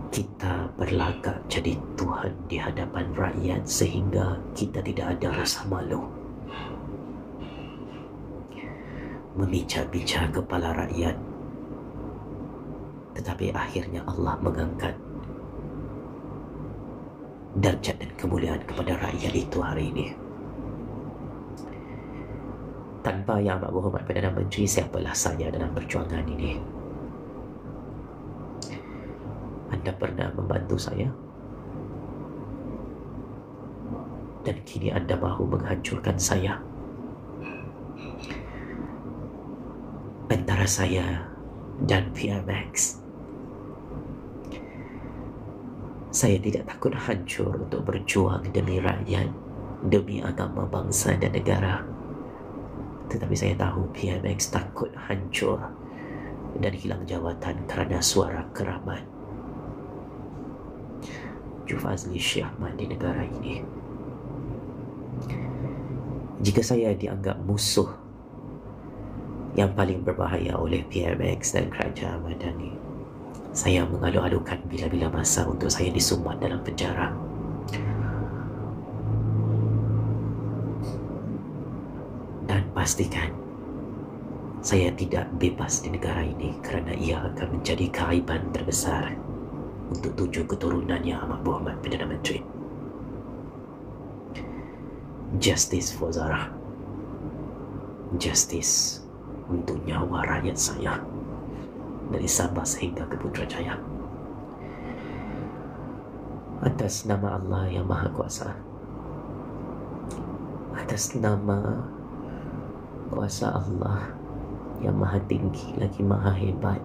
Kita berlagak jadi Tuhan di hadapan rakyat sehingga kita tidak ada rasa malu memijak-bijak kepala rakyat, tetapi akhirnya Allah mengangkat darjat dan kemuliaan kepada rakyat itu hari ini. Tanpa Yang Amat Berhormat Perdana Menteri, siapalah saya dalam perjuangan ini? Anda pernah membantu saya, dan kini anda mahu menghancurkan saya. Antara saya dan PMX, saya tidak takut hancur untuk berjuang demi rakyat, demi agama, bangsa dan negara. Tetapi saya tahu PMX takut hancur dan hilang jawatan kerana suara keramat Jufazli Syekh Ahmad di negara ini. Jika saya dianggap musuh yang paling berbahaya oleh PMX dan Kerajaan Madani, saya mengalu-alukan bila-bila masa untuk saya disumbat dalam penjara. Dan pastikan Saya tidak bebas di negara ini kerana ia akan menjadi keaiban terbesar untuk 7 keturunan Yang Amat Berhormat Perdana Menteri. Justice for Zara. Justice untuk nyawa rakyat saya dari Sabah sehingga ke Putrajaya. Atas nama Allah yang Maha Kuasa, atas nama kuasa Allah yang Maha Tinggi lagi Maha Hebat,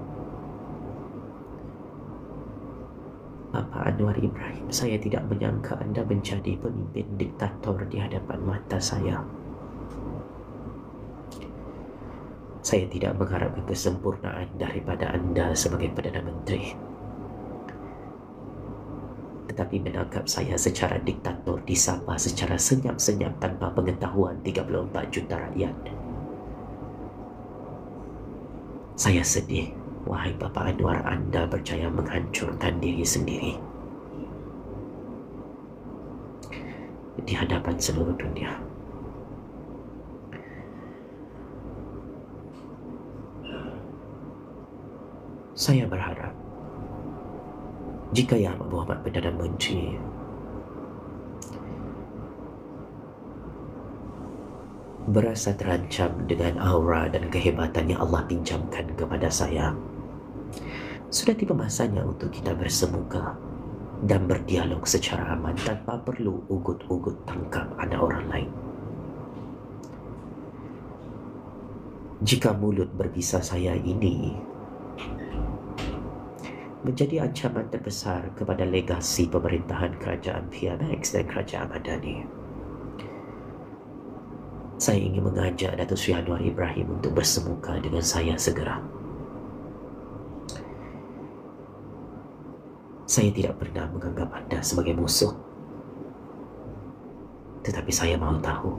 Bapak Anwar Ibrahim, saya tidak menyangka anda menjadi pemimpin diktator di hadapan mata saya. Saya tidak mengharapkan kesempurnaan daripada anda sebagai Perdana Menteri, tetapi menangkap saya secara diktator di Sabah secara senyap-senyap tanpa pengetahuan 34 juta rakyat. Saya sedih, wahai Bapak Anwar, anda berjaya menghancurkan diri sendiri di hadapan seluruh dunia. Saya berharap jika Yang Amat Berhormat Perdana Menteri berasa terancam dengan aura dan kehebatan yang Allah pinjamkan kepada saya, sudah tiba masanya untuk kita bersemuka dan berdialog secara aman tanpa perlu ugut-ugut tangkap anak orang lain. Jika mulut berbisa saya ini menjadi ancaman terbesar kepada legasi pemerintahan kerajaan PMX dan kerajaan Madani, saya ingin mengajak Datuk Seri Anwar Ibrahim untuk bersemuka dengan saya segera. Saya tidak pernah menganggap anda sebagai musuh, tetapi saya mahu tahu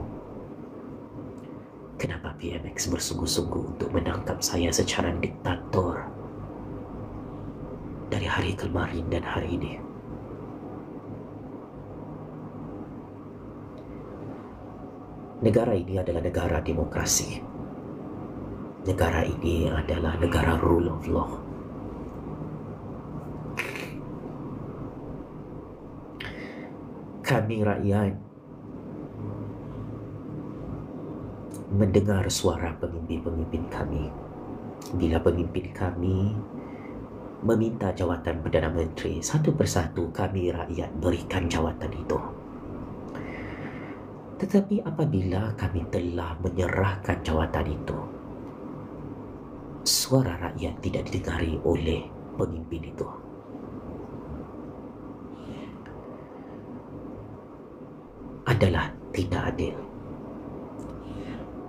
kenapa PMX bersungguh-sungguh untuk menangkap saya secara diktator dari hari kemarin dan hari ini. Negara ini adalah negara demokrasi. Negara ini adalah negara rule of law. Kami rakyat mendengar suara pemimpin-pemimpin kami. Bila pemimpin kami meminta jawatan Perdana Menteri, satu persatu kami rakyat berikan jawatan itu. Tetapi apabila kami telah menyerahkan jawatan itu, suara rakyat tidak didengari oleh pemimpin itu. Adalah tidak adil.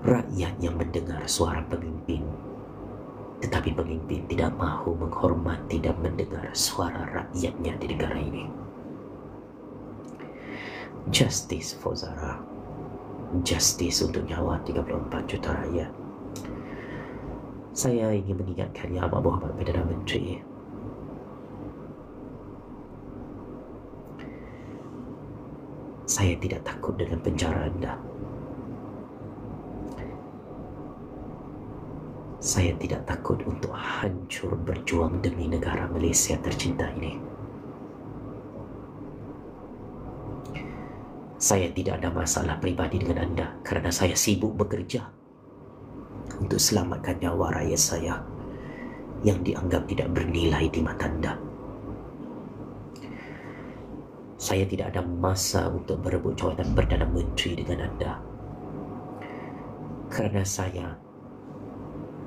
Rakyat yang mendengar suara pemimpin, tetapi pemimpin tidak mahu menghormati dan mendengar suara rakyatnya di negara ini. Justice for Zara. Justice untuk nyawa 34 juta rakyat. Saya ingin mengingatkan Yang Amat Berhormat Perdana Menteri, saya tidak takut dengan penjara anda. Saya tidak takut untuk hancur berjuang demi negara Malaysia tercinta ini. Saya tidak ada masalah peribadi dengan anda kerana saya sibuk bekerja untuk selamatkan nyawa rakyat saya yang dianggap tidak bernilai di mata anda. Saya tidak ada masa untuk berebut jawatan Perdana Menteri dengan anda kerana saya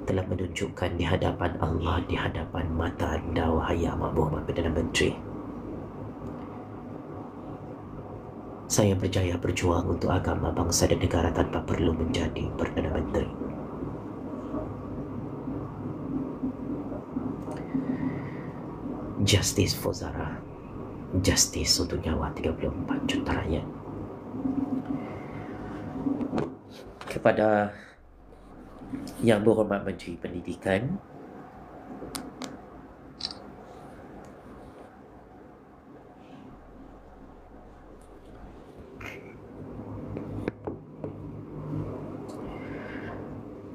telah menunjukkan di hadapan Allah, di hadapan mata anda, wahai Yang Amat Berhormat Perdana Menteri, saya berjaya berjuang untuk agama, bangsa dan negara tanpa perlu menjadi Perdana Menteri. Justice for Zara. Justice untuk nyawa 34 juta rakyat. Kepada Yang Berhormat Menteri Pendidikan,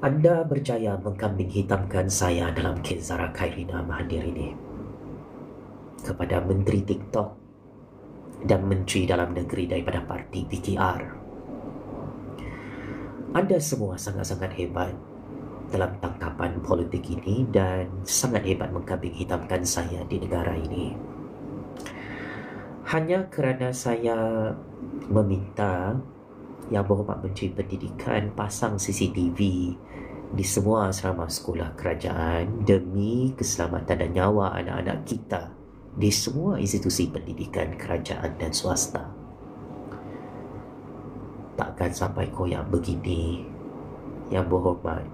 Anda berjaya mengkambing hitamkan saya dalam kes Zara Khairina Mahathir ini kepada Menteri TikTok dan Menteri Dalam Negeri daripada parti PKR. Anda semua sangat-sangat hebat dalam tangkapan politik ini dan sangat hebat mengkambing hitamkan saya di negara ini. Hanya kerana saya meminta Yang Berhormat Menteri Pendidikan pasang CCTV di semua asrama sekolah kerajaan demi keselamatan dan nyawa anak-anak kita di semua institusi pendidikan kerajaan dan swasta. Takkan sampai koyak begini, Yang Berhormat.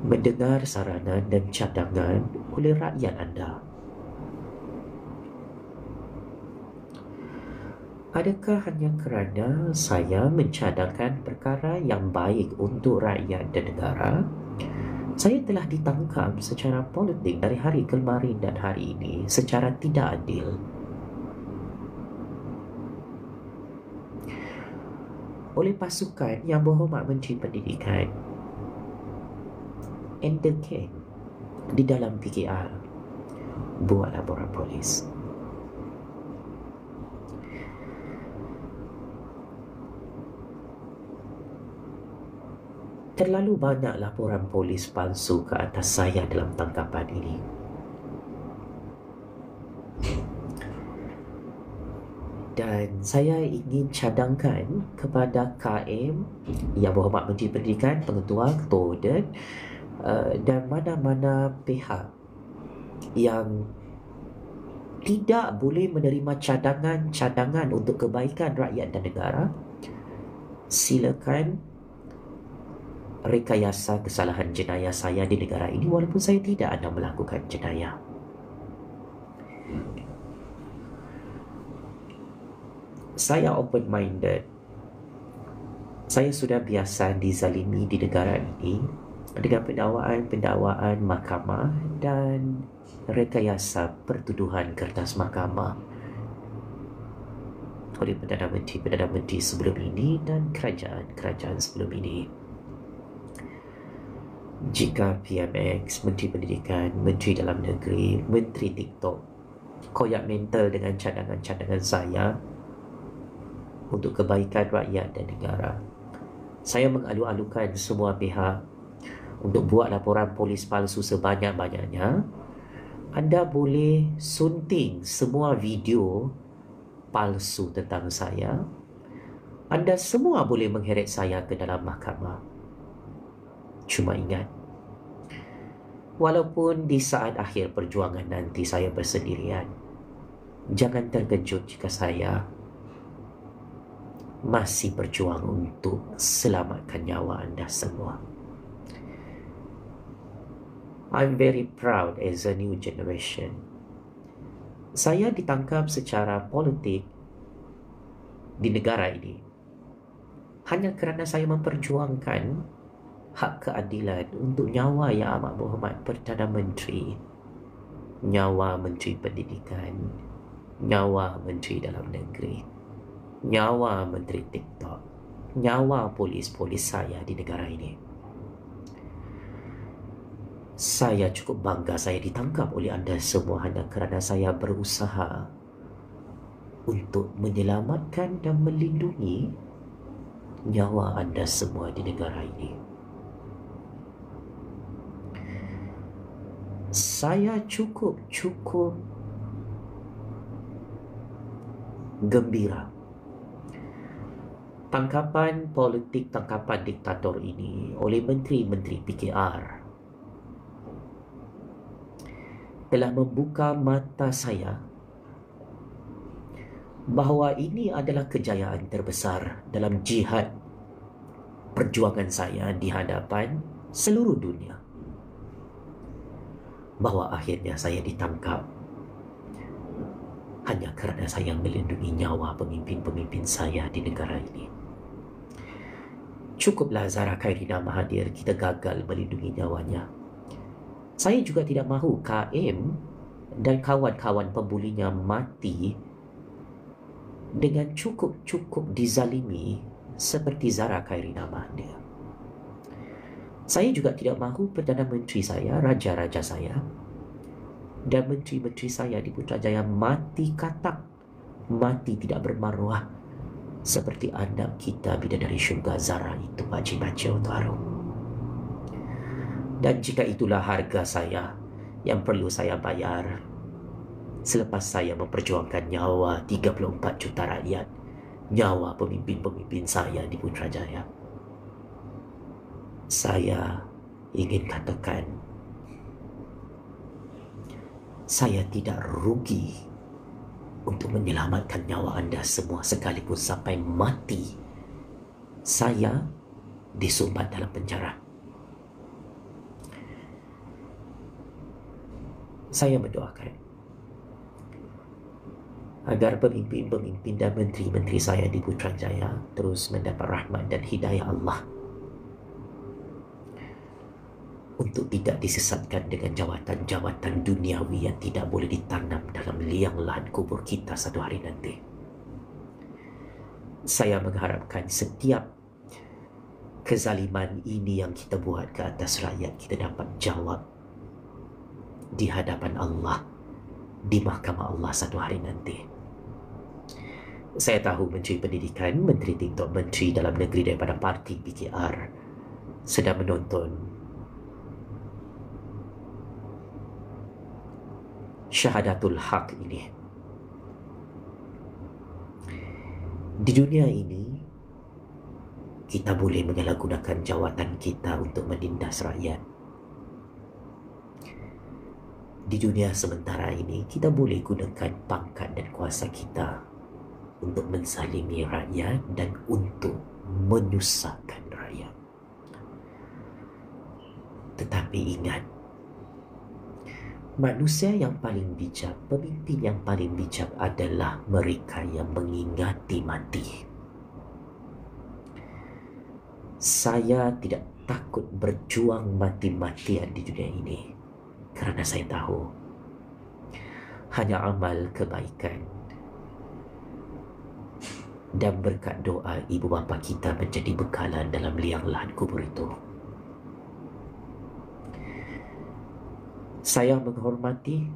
Mendengar saranan dan cadangan oleh rakyat anda. Adakah hanya kerana saya mencadangkan perkara yang baik untuk rakyat dan negara, saya telah ditangkap secara politik dari hari kemarin dan hari ini secara tidak adil? Oleh pasukan Yang Berhormat Menteri Pendidikan Enderken di dalam PKR buat laporan polis. Terlalu banyak laporan polis palsu ke atas saya dalam tangkapan ini. Dan saya ingin cadangkan kepada KM, Yang Berhormat Menteri Pendidikan, Pengetua, Ketua Audit dan mana-mana pihak yang tidak boleh menerima cadangan untuk kebaikan rakyat dan negara, silakan rekayasa kesalahan jenayah saya di negara ini walaupun saya tidak ada melakukan jenayah. Saya open-minded. Saya sudah biasa dizalimi di negara ini dengan pendakwaan mahkamah dan rekayasa pertuduhan kertas mahkamah oleh Perdana Menteri sebelum ini dan kerajaan sebelum ini. Jika PMX, Menteri Pendidikan, Menteri Dalam Negeri, Menteri TikTok koyak mental dengan cadangan-cadangan saya untuk kebaikan rakyat dan negara, saya mengalu-alukan semua pihak untuk buat laporan polis palsu sebanyak-banyaknya. Anda boleh sunting semua video palsu tentang saya. Anda semua boleh mengheret saya ke dalam mahkamah. Cuma ingat, walaupun di saat akhir perjuangan nanti saya bersendirian, jangan terkejut jika saya masih berjuang untuk selamatkan nyawa anda semua. I'm very proud as a new generation. Saya ditangkap secara politik di negara ini hanya kerana saya memperjuangkan hak keadilan untuk nyawa Yang Amat Berhormat Perdana Menteri, nyawa Menteri Pendidikan, nyawa Menteri Dalam Negeri, nyawa Menteri TikTok, nyawa polis-polis saya di negara ini. Saya cukup bangga saya ditangkap oleh anda semua hanya kerana saya berusaha untuk menyelamatkan dan melindungi nyawa anda semua di negara ini. Saya cukup gembira. Tangkapan politik, tangkapan diktator ini oleh menteri-menteri PKR telah membuka mata saya bahawa ini adalah kejayaan terbesar dalam jihad perjuangan saya di hadapan seluruh dunia. Bahawa akhirnya saya ditangkap hanya kerana saya melindungi nyawa pemimpin-pemimpin saya di negara ini. Cukuplah Zara Khairina Mahathir kita gagal melindungi nyawanya. Saya juga tidak mahu KM dan kawan-kawan pembulinya mati dengan cukup dizalimi seperti Zahra Khairina Mahathir. Saya juga tidak mahu Perdana Menteri saya, raja-raja saya dan menteri-menteri saya di Putrajaya mati katak, mati tidak bermaruah seperti anak kita bidadari syurga Zahra itu, Pakcik Baca Untuk Harum. Dan jika itulah harga saya yang perlu saya bayar selepas saya memperjuangkan nyawa 34 juta rakyat, nyawa pemimpin-pemimpin saya di Putrajaya, saya ingin katakan saya tidak rugi untuk menyelamatkan nyawa anda semua, sekalipun sampai mati saya disumbat dalam penjara. Saya mendoakan agar pemimpin-pemimpin dan menteri-menteri saya di Putrajaya terus mendapat rahmat dan hidayah Allah untuk tidak disesatkan dengan jawatan-jawatan duniawi yang tidak boleh ditanam dalam liang lahat kubur kita satu hari nanti. Saya mengharapkan setiap kezaliman ini yang kita buat ke atas rakyat, kita dapat jawab di hadapan Allah, di mahkamah Allah satu hari nanti. Saya tahu Menteri Pendidikan, Menteri TikTok, Menteri Dalam Negeri daripada parti PKR sedang menonton Syahadatul Haq ini. Di dunia ini kita boleh menyalahgunakan jawatan kita untuk menindas rakyat. Di dunia sementara ini kita boleh gunakan pangkat dan kuasa kita untuk menzalimi rakyat dan untuk menyusahkan rakyat. Tetapi ingat, manusia yang paling bijak, pemimpin yang paling bijak adalah mereka yang mengingati mati. Saya tidak takut berjuang mati-matian di dunia ini kerana saya tahu hanya amal kebaikan dan berkat doa ibu bapa kita menjadi bekalan dalam liang lahat kubur itu. Saya menghormati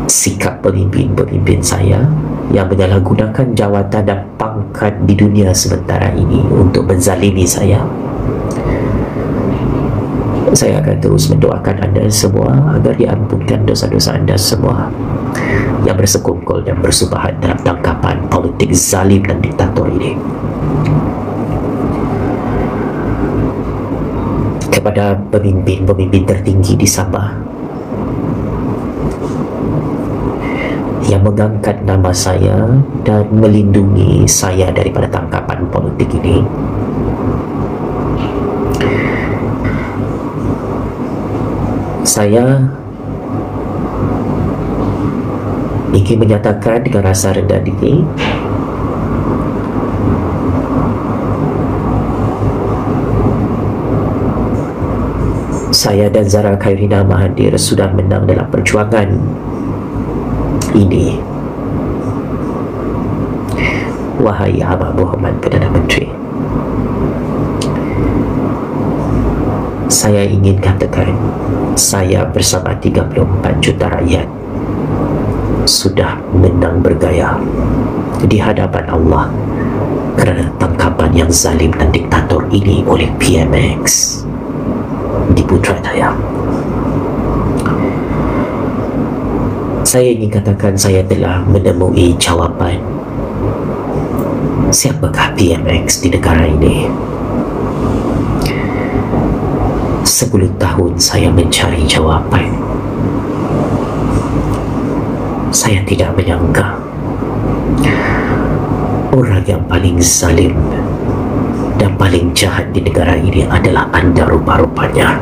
sikap pemimpin-pemimpin saya yang menyalahgunakan jawatan dan pangkat di dunia sementara ini untuk menzalimi saya. Saya akan terus mendoakan anda semua agar diampunkan dosa-dosa anda semua yang bersekongkol dan bersubahat dalam tangkapan politik zalim dan diktator ini. Kepada pemimpin-pemimpin tertinggi di Sabah yang mengangkat nama saya dan melindungi saya daripada tangkapan politik ini, saya ingin menyatakan dengan rasa rendah diri saya dan Zahra Khairina Mahathir sudah menang dalam perjuangan ini. Wahai Ahmad Muhammad Perdana Menteri, saya ingin katakan saya bersama 34 juta rakyat sudah menang bergaya di hadapan Allah kerana tangkapan yang zalim dan diktator ini oleh PMX di Putrajaya. Saya ingin katakan saya telah menemui jawapan siapakah PMX di negara ini. 10 tahun saya mencari jawapan. Saya tidak menyangka orang yang paling zalim dan paling jahat di negara ini adalah anda rupa-rupanya.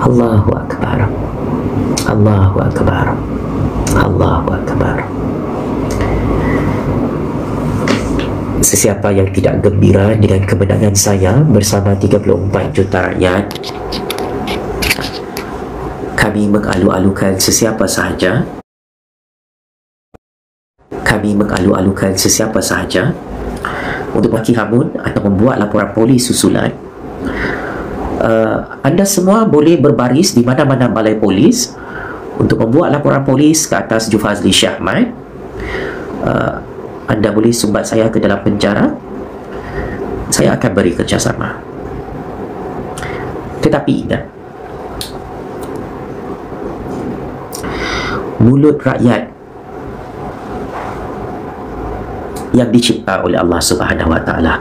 Allahu Akbar, Allahu Akbar, Allahu Akbar. Sesiapa yang tidak gembira dengan kemenangan saya bersama 34 juta rakyat, Kami mengalu-alukan sesiapa sahaja untuk bagi hamun atau membuat laporan polis susulan. Anda semua boleh berbaris di mana-mana balai polis untuk membuat laporan polis ke atas Jufazli Syekh Ahmad. Anda boleh sumbat saya ke dalam penjara. Saya akan beri kerjasama. Tetapi ingat, mulut rakyat yang dicipta oleh Allah Subhanahu Wa Taala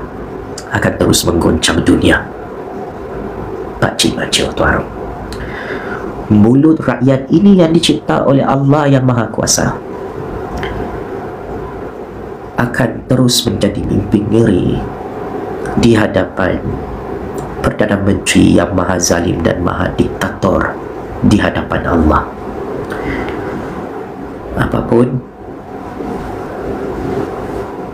akan terus menggoncang dunia. Pak Cik Macik Tuan, mulut rakyat ini yang dicipta oleh Allah yang Maha Kuasa akan terus menjadi mimpi ngeri di hadapan Perdana Menteri yang Maha Zalim dan Maha Diktator di hadapan Allah. Apapun,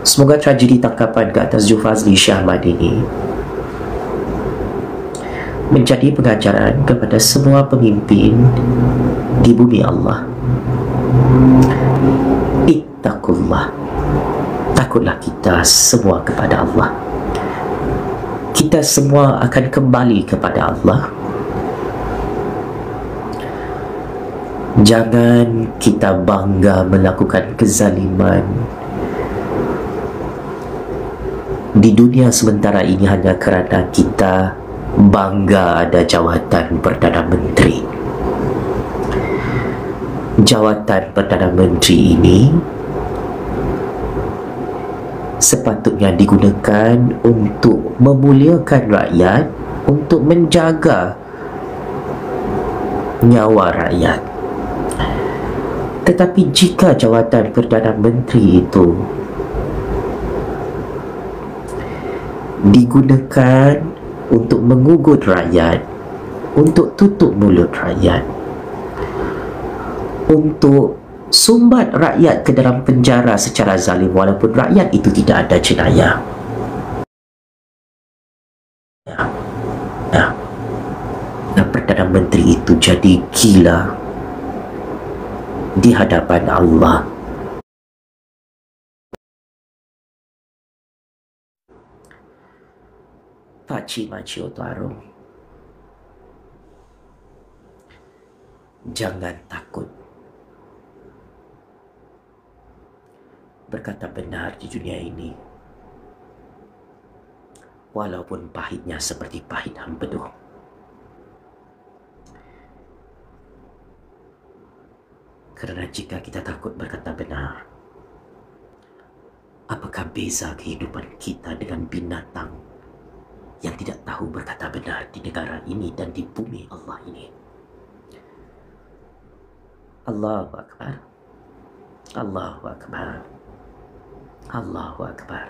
semoga tragedi tangkapan ke atas Jufazli Syekh Ahmad ini menjadi pengajaran kepada semua pemimpin di bumi Allah. Ittaqullah, takutlah kita semua kepada Allah. Kita semua akan kembali kepada Allah. Jangan kita bangga melakukan kezaliman di dunia sementara ini hanya kerana kita bangga ada jawatan Perdana Menteri. Jawatan Perdana Menteri ini sepatutnya digunakan untuk memuliakan rakyat, untuk menjaga nyawa rakyat. Tetapi jika jawatan Perdana Menteri itu digunakan untuk mengugut rakyat, untuk tutup mulut rakyat, untuk sumbat rakyat ke dalam penjara secara zalim walaupun rakyat itu tidak ada jenayah, dan Perdana Menteri itu jadi gila di hadapan Allah. Pak Cik Macik Tuan, jangan takut berkata benar di dunia ini, walaupun pahitnya seperti pahit empedu. Kerana jika kita takut berkata benar, apakah beza kehidupan kita dengan binatang yang tidak tahu berkata benar di negara ini dan di bumi Allah ini? Allahu Akbar, Allahu Akbar, Allahu Akbar.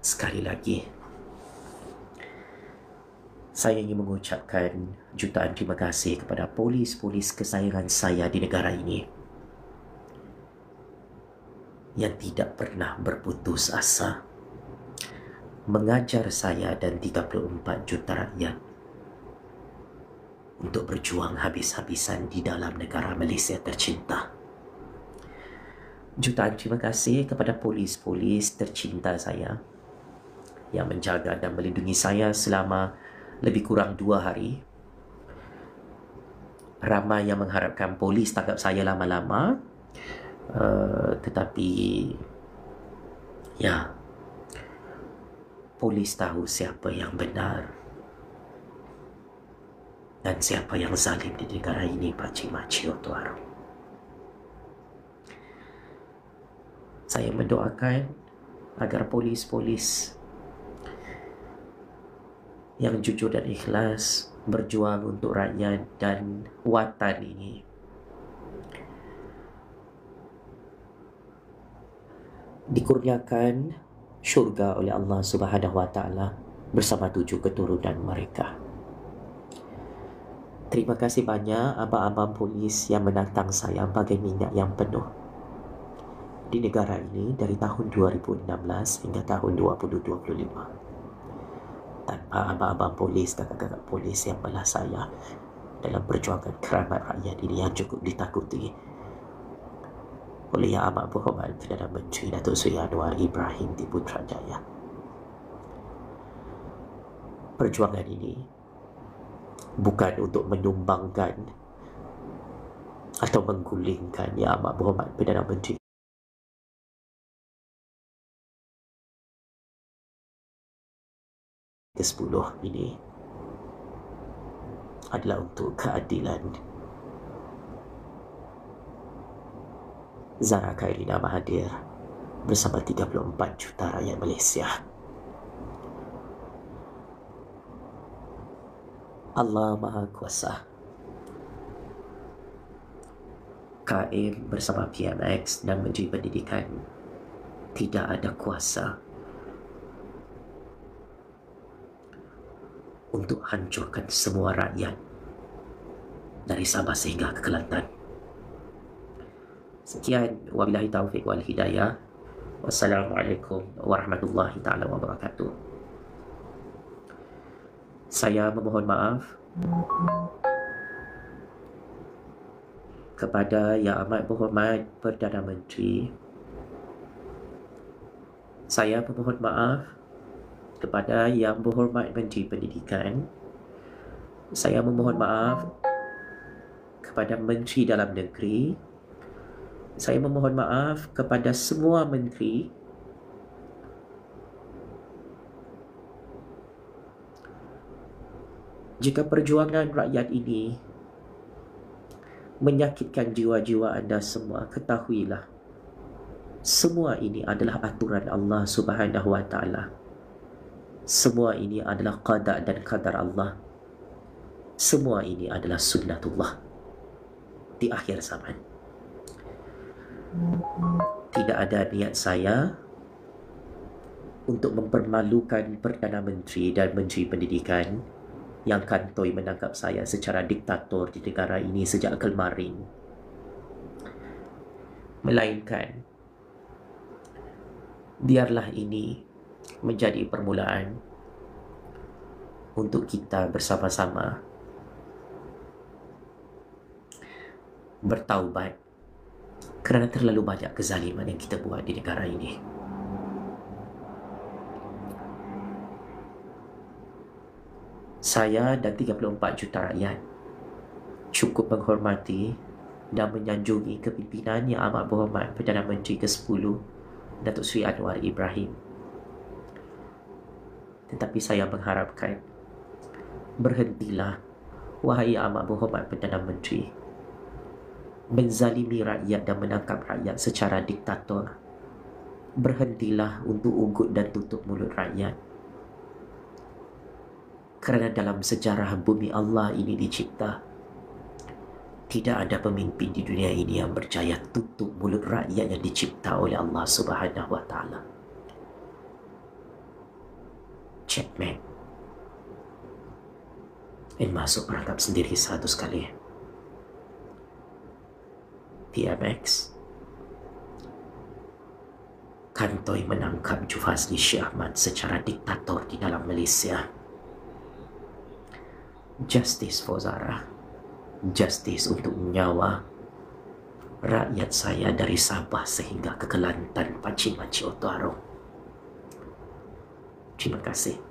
Sekali lagi, saya ingin mengucapkan jutaan terima kasih kepada polis-polis kesayangan saya di negara ini yang tidak pernah berputus asa mengajar saya dan 34 juta rakyat untuk berjuang habis-habisan di dalam negara Malaysia tercinta. Jutaan terima kasih kepada polis-polis tercinta saya yang menjaga dan melindungi saya selama lebih kurang 2 hari. Ramai yang mengharapkan polis tangkap saya lama-lama, tetapi ya, polis tahu siapa yang benar dan siapa yang zalim di negara ini, Pak Cik Macik Tuan. Saya mendoakan agar polis-polis yang jujur dan ikhlas berjuang untuk rakyat dan watan ini dikurniakan syurga oleh Allah Subhanahu Wa Taala bersama 7 keturunan mereka. Terima kasih banyak abang-abang polis yang menantang saya bagai minyak yang penuh di negara ini dari tahun 2016 hingga tahun 2025. Tanpa abang-abang polis dan kakak-kakak polis yang belah saya, dalam perjuangan keramat rakyat ini yang cukup ditakuti oleh Yang Amat Berhormat Perdana Menteri Datuk Seri Anwar Ibrahim di Putrajaya. Perjuangan ini bukan untuk menyumbangkan atau menggulingkan Yang Amat Berhormat Perdana Menteri ke-10 ini, adalah untuk keadilan. Zara Khairina Mahathir bersama 34 juta rakyat Malaysia. Allah Maha Kuasa. KM bersama PMX dan Menteri Pendidikan tidak ada kuasa untuk hancurkan semua rakyat dari Sabah sehingga ke Kelantan. Sekian, wabillahi taufiq wal hidayah. Wassalamualaikum warahmatullahi taala wabarakatuh. Saya memohon maaf kepada Yang Amat Berhormat Perdana Menteri. Saya memohon maaf kepada Yang Berhormat Menteri Pendidikan. Saya memohon maaf kepada Menteri Dalam Negeri. Saya memohon maaf kepada semua menteri. Jika perjuangan rakyat ini menyakitkan jiwa-jiwa anda semua, ketahuilah semua ini adalah aturan Allah Subhanahu wa taala. Semua ini adalah qada dan qadar Allah. Semua ini adalah sunnatullah di akhir zaman. Tidak ada niat saya untuk mempermalukan Perdana Menteri dan Menteri Pendidikan yang kantoi menangkap saya secara diktator di negara ini sejak kemarin. Melainkan, biarlah ini menjadi permulaan untuk kita bersama-sama bertaubat kerana terlalu banyak kezaliman yang kita buat di negara ini. Saya dan 34 juta rakyat cukup menghormati dan menyanjungi kepimpinan Yang Amat Berhormat Perdana Menteri ke-10 Datuk Seri Anwar Ibrahim. Tetapi saya mengharapkan, berhentilah wahai Yang Amat Berhormat Perdana Menteri menzalimi rakyat dan menangkap rakyat secara diktator. Berhentilah untuk ugut dan tutup mulut rakyat. Kerana dalam sejarah bumi Allah ini dicipta, tidak ada pemimpin di dunia ini yang berjaya tutup mulut rakyat yang dicipta oleh Allah Subhanahu wa taala. Checkmate. Dan masuk perangkap sendiri satu sekali. PMX kantoi menangkap Jufazli Syekh Ahmad secara diktator di dalam Malaysia. Justice for Zara. Justice untuk nyawa rakyat saya dari Sabah sehingga ke Kelantan, Pancing Maci Otuaro. Terima kasih.